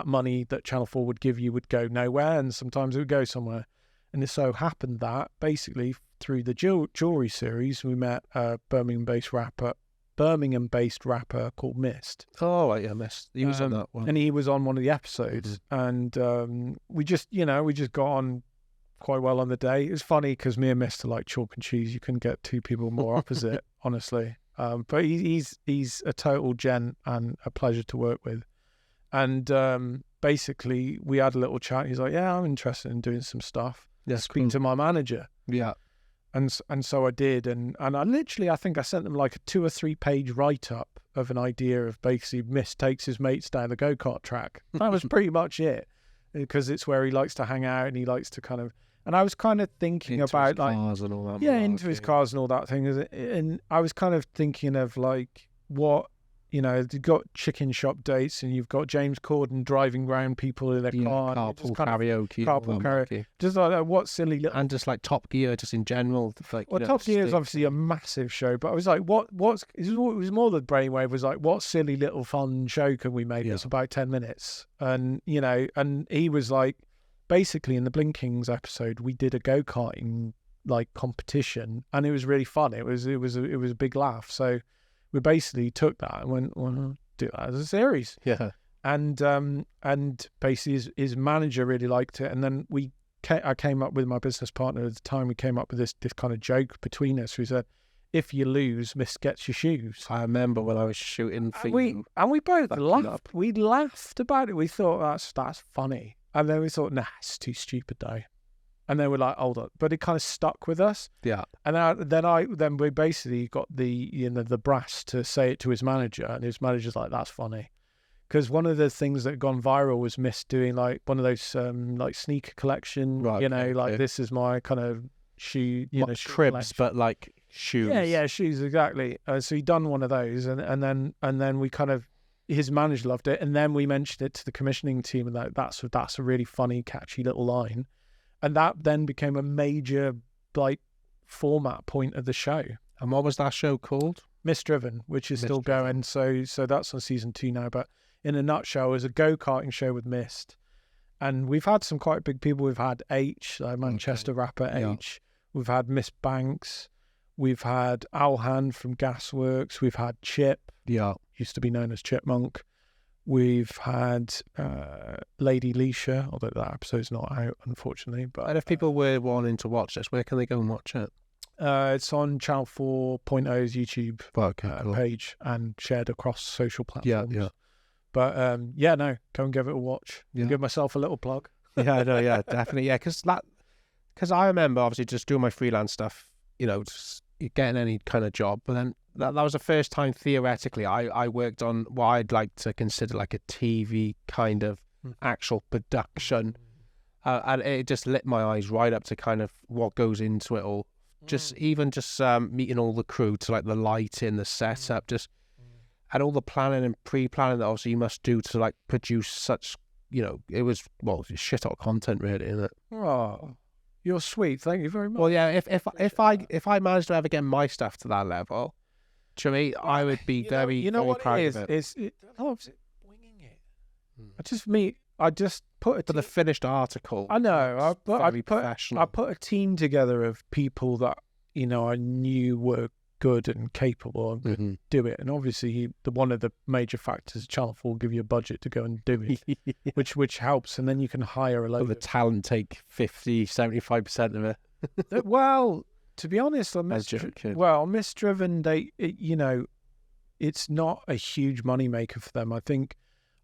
money that Channel 4 would give you would go nowhere, and sometimes it would go somewhere. And it so happened that basically through the jewelry series, we met a Birmingham-based rapper called Mist. Oh, yeah, Mist. He was on that one. And he was on one of the episodes. And we just got on quite well on the day. It was funny because me and Mist are like chalk and cheese. You couldn't get two people more opposite, honestly. But he's a total gent and a pleasure to work with. And basically, we had a little chat. He's like, yeah, I'm interested in doing some stuff. Yeah, speaking to my manager. Yeah. And so I did, and I literally, I think I sent them like a 2 or 3 page write-up of an idea of basically Mist takes his mates down the go-kart track. That was pretty much it, because it's where he likes to hang out and he likes to kind of, and I was kind of thinking into about his like, cars and all that. into his cars and all that thing. And I was kind of thinking of like what, you've got chicken shop dates and you've got James Corden driving around people in their car. Carpool karaoke. Carpool karaoke. Just like that, what silly little... And just like Top Gear, just in general. Like, Top Gear is obviously a massive show, but I was like, it was more the brainwave was like, what silly little fun show can we make that's about 10 minutes? And, and he was like, basically in the Blinkings episode, we did a go-karting like competition, and it was really fun. It was a big laugh. So we basically took that and went, well, do that as a series. Yeah. And basically his manager really liked it. And then I came up with my business partner at the time. We came up with this kind of joke between us. We said, if you lose, Mist gets your shoes. I remember when I was shooting for you. And we both laughed. We laughed about it. We thought, that's funny. And then we thought, nah, it's too stupid though. And then we're like, hold on. But it kind of stuck with us. Yeah. And then we basically got the brass to say it to his manager, and his manager's like, that's funny. Because one of the things that had gone viral was Mist doing like one of those like sneaker collection, this is my kind of shoe, shoe cribs, collection. but like shoes. Yeah, shoes, exactly. So he done one of those, and then we kind of, his manager loved it, and then we mentioned it to the commissioning team, and that's a really funny, catchy little line. And that then became a major, like, format point of the show. And what was that show called? Mist Driven, which is still going. So that's on season 2 now. But in a nutshell, it was a go-karting show with Mist. And we've had some quite big people. We've had H, Manchester rapper H. We've had Miss Banks. We've had Alhan from Gasworks. We've had Chip. Yeah. Used to be known as Chipmunk. We've had Lady Leisha, although that episode's not out, unfortunately. But and if people were wanting to watch this, where can they go and watch it? It's on Channel 4.0's YouTube cool. page and shared across social platforms. Yeah. But go and give it a watch. Yeah. Give myself a little plug. Yeah, definitely. Yeah, because I remember obviously just doing my freelance stuff, just getting any kind of job, but then that was the first time theoretically I worked on what I'd like to consider like a TV kind of actual production, and it just lit my eyes right up to kind of what goes into it all. Just meeting all the crew, to like the lighting, the setup, and all the planning and pre-planning that obviously you must do to like produce such, it was shit hot content really, isn't it? Oh, You're sweet. Thank you very much. Well, yeah. If I managed to ever get my stuff to that level, to me, I would be very proud of it. It's a lot of it winging it. I just put But the finished article. I know. Professional. I put a team together of people that I knew were good and capable and could do it. And obviously, one of the major factors, Channel 4 give you a budget to go and do it, which helps. And then you can hire a load. The talent take 50-75% of it. Well, to be honest, on Misdriven, it's not a huge money maker for them. I think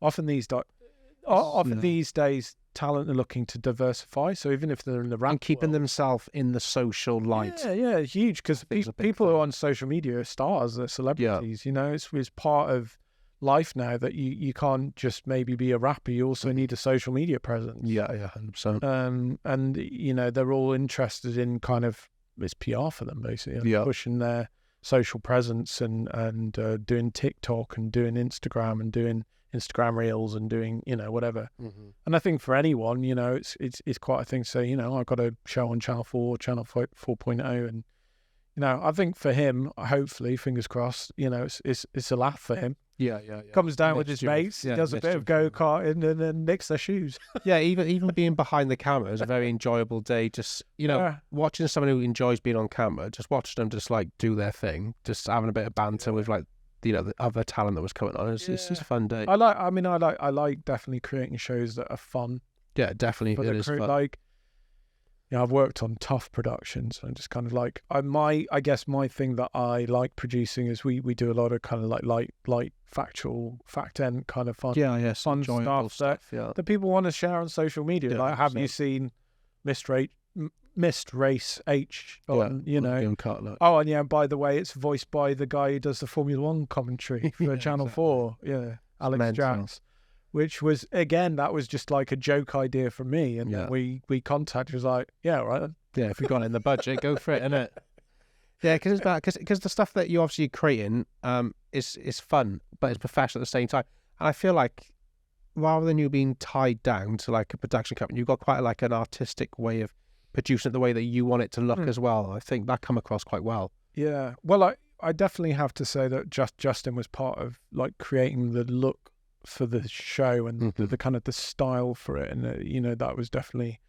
often these days, talent are looking to diversify. So even if they're in the and keeping themselves in the social light, huge, because people who are on social media are stars, they're celebrities. Yeah. It's part of life now that you can't just maybe be a rapper. You also need a social media presence. Yeah, 100%. And they're all interested in kind of it's PR for them basically, pushing their social presence and doing TikTok and doing Instagram and doing Instagram reels and doing whatever. And I think for anyone it's quite a thing to say I've got a show on Channel 4, Channel 4.0, and I think for him, hopefully, fingers crossed, it's a laugh for him. Yeah. Comes down with his mates, does a bit of go-karting and then nicks their shoes. Yeah, even being behind the camera is a very enjoyable day. Just, watching someone who enjoys being on camera, just watching them just like do their thing, just having a bit of banter with like, the other talent that was coming on. It's just a fun day. I like definitely creating shows that are fun. Yeah, definitely. But it is fun. Like, I've worked on tough productions and just kind of like I guess my thing that I like producing is we do a lot of kind of like light factual fact end kind of fun fun stuff that people want to share on social media. Like, have you seen Missed Race H on Oh, and by the way, it's voiced by the guy who does the Formula 1 commentary for Channel 4. Yeah, Alex Jacks. Which was, again, that was just like a joke idea for me. And then we contacted, was like, right. Yeah, if we got it in the budget, go for it, innit? Yeah, because the stuff that you're obviously creating is fun, but it's professional at the same time. And I feel like rather than you being tied down to like a production company, you've got quite like an artistic way of producing it the way that you want it to look as well. I think that come across quite well. Yeah. Well, I definitely have to say that Justin was part of like creating the look for the show and the kind of the style for it, and that was definitely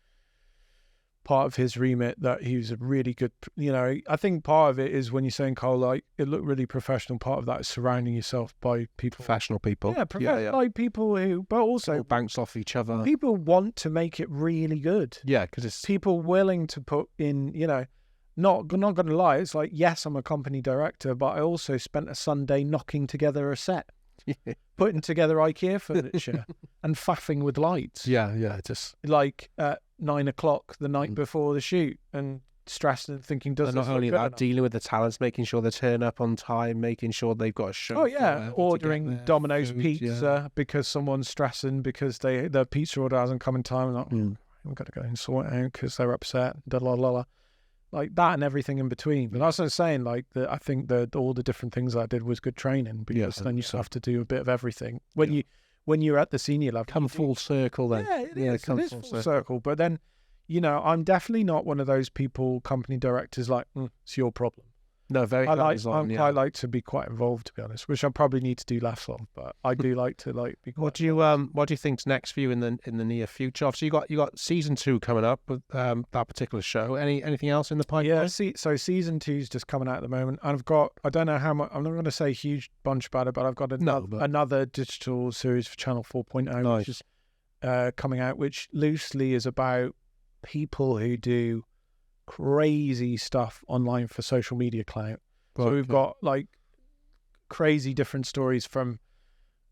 part of his remit. That he was a really good, I think part of it is when you're saying, Cole, like it looked really professional. Part of that is surrounding yourself by professional people. Like people who, but also bounce off each other. People want to make it really good. Yeah, because it's people willing to put in, not going to lie. It's like, yes, I'm a company director, but I also spent a Sunday knocking together a set. Putting together IKEA furniture and faffing with lights. Yeah, just like at 9 o'clock the night before the shoot, and stressed and thinking, not only that, dealing with the talents, making sure they turn up on time, making sure they've got a show. Oh yeah, ordering Domino's pizza because someone's stressing because their pizza order hasn't come in time. Like, we've got to go and sort it out because they're upset. Like that and everything in between. But that's what I'm saying. Like I think that all the different things I did was good training, because then you have to do a bit of everything when you're at the senior level. Come full circle then. Yeah, it is full circle. But then, I'm definitely not one of those people, company directors, like it's your problem. No, very. I like to be quite involved, to be honest, which I probably need to do less of. But I do like to be. What do you think's next for you in the near future? Obviously, you got season 2 coming up with that particular show. Anything else in the pipeline? Yeah, so season 2 is just coming out at the moment. I've got, I don't know how much. I'm not going to say a huge bunch about it, but I've got another digital series for Channel 4.0, which is coming out, which loosely is about people who do crazy stuff online for social media clout. So we've got like crazy different stories from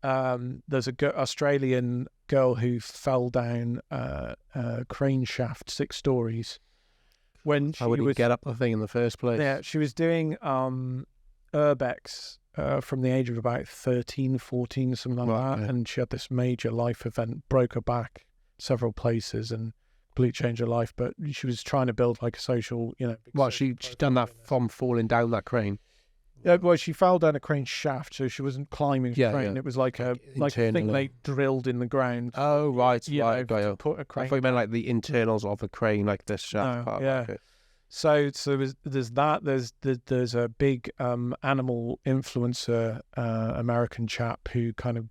there's a Australian girl who fell down a crane shaft 6 stories when she would get up the thing in the first place. Yeah, she was doing urbex from the age of about 13, 14, something like that, and she had this major life event, broke her back several places, and completely changed her life. But she was trying to build like a social, she's done that from falling down that crane. Yeah, well, she fell down a crane shaft, so she wasn't climbing a crane. Yeah. It was like a thing they drilled in the ground. Oh, right. To put a crane. I thought you meant like the internals of a crane, like this shaft part. Yeah. Okay. So there's that. There's a big animal influencer, American chap who kind of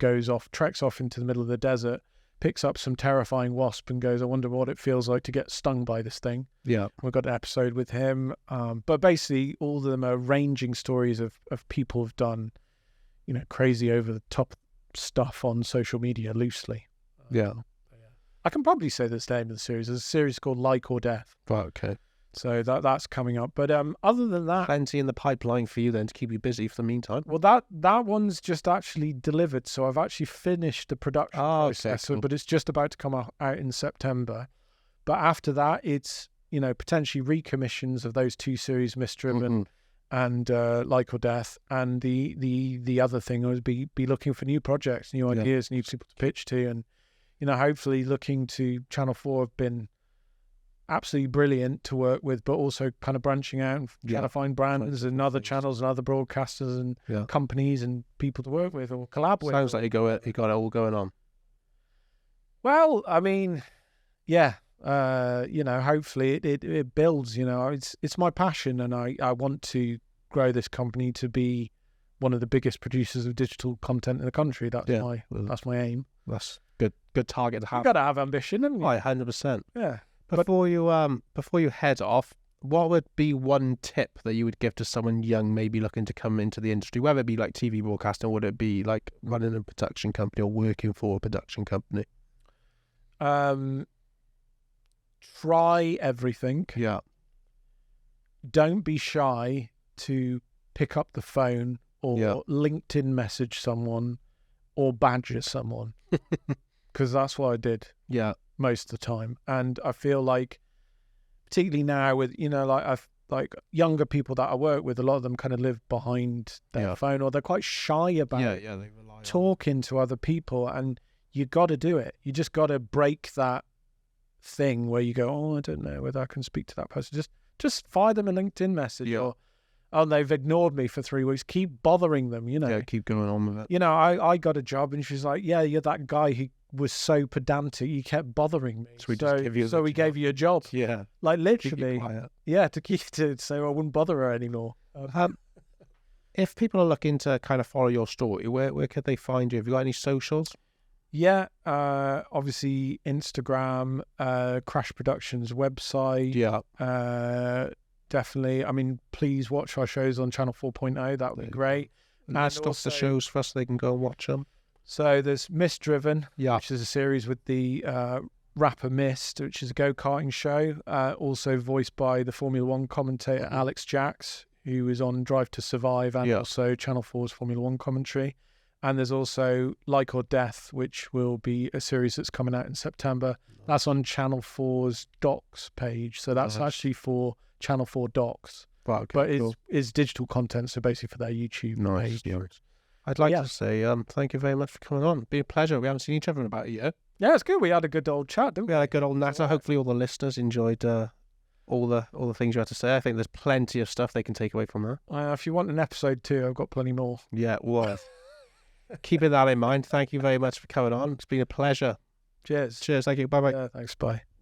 treks off into the middle of the desert, picks up some terrifying wasp and goes, I wonder what it feels like to get stung by this thing. Yeah. We've got an episode with him. But basically all of them are ranging stories of people who've done, crazy over the top stuff on social media loosely. Yeah. I can probably say this name of the series. There's a series called Like or Death. Right, okay. So that's coming up. But other than that, plenty in the pipeline for you then to keep you busy for the meantime. well, that one's just actually delivered. So I've actually finished the production process, cool. but it's just about to come out in September. But after that, it's potentially recommissions of those two series, Misdriven and Like or Death. And the other thing was be looking for new projects, new ideas, new people to pitch to, and hopefully looking to Channel 4 have been absolutely brilliant to work with, but also kind of branching out and trying to find brands and other channels and other broadcasters and companies and people to work with or collab with. Sounds like you got it all going on. Well, I mean, hopefully it builds. It's my passion, and I want to grow this company to be one of the biggest producers of digital content in the country. That's my aim. That's good target to have. You got to have ambition, haven't you? 100%. Yeah. Before you head off, what would be one tip that you would give to someone young, maybe looking to come into the industry, whether it be like TV broadcasting, or would it be like running a production company or working for a production company? Try everything. Yeah. Don't be shy to pick up the phone or LinkedIn message someone or badger someone, because that's what I did. Yeah. Most of the time. And I feel like, particularly now with like younger people that I work with, a lot of them kind of live behind their phone, or they're quite shy about they rely talking to other people, and you got to do it. You just got to break that thing where you go, I don't know whether I can speak to that person. Just fire them a LinkedIn message, or they've ignored me for 3 weeks. Keep bothering them, keep going on with it. I got a job, and she's like, you're that guy who was so pedantic, you kept bothering me. So we gave you a job. Yeah. Like literally. Keep you quiet. Yeah, to keep it so I wouldn't bother her anymore. If people are looking to kind of follow your story, where could they find you? Have you got any socials? Yeah, obviously Instagram, Crash Productions website. Yeah. Definitely. I mean, please watch our shows on Channel 4.0. That would be great. And stop the shows for us so they can go and watch them. So there's Misdriven, which is a series with the rapper Mist, which is a go-karting show, also voiced by the Formula One commentator Alex Jacks, who is on Drive to Survive and also Channel 4's Formula One commentary. And there's also Like or Death, which will be a series that's coming out in September. That's on Channel 4's docs page. So that's actually for Channel 4 docs. Right, okay, but it's digital content, so basically for their YouTube page. Nice. I'd like to say thank you very much for coming on. It's been a pleasure. We haven't seen each other in about a year. Yeah, it's good. We had a good old chat, didn't we? We had a good old natter. Hopefully all the listeners enjoyed all the things you had to say. I think there's plenty of stuff they can take away from that. If you want an episode 2, I've got plenty more. Yeah, well, keeping that in mind, thank you very much for coming on. It's been a pleasure. Cheers. Thank you. Bye-bye. Yeah, thanks. Bye.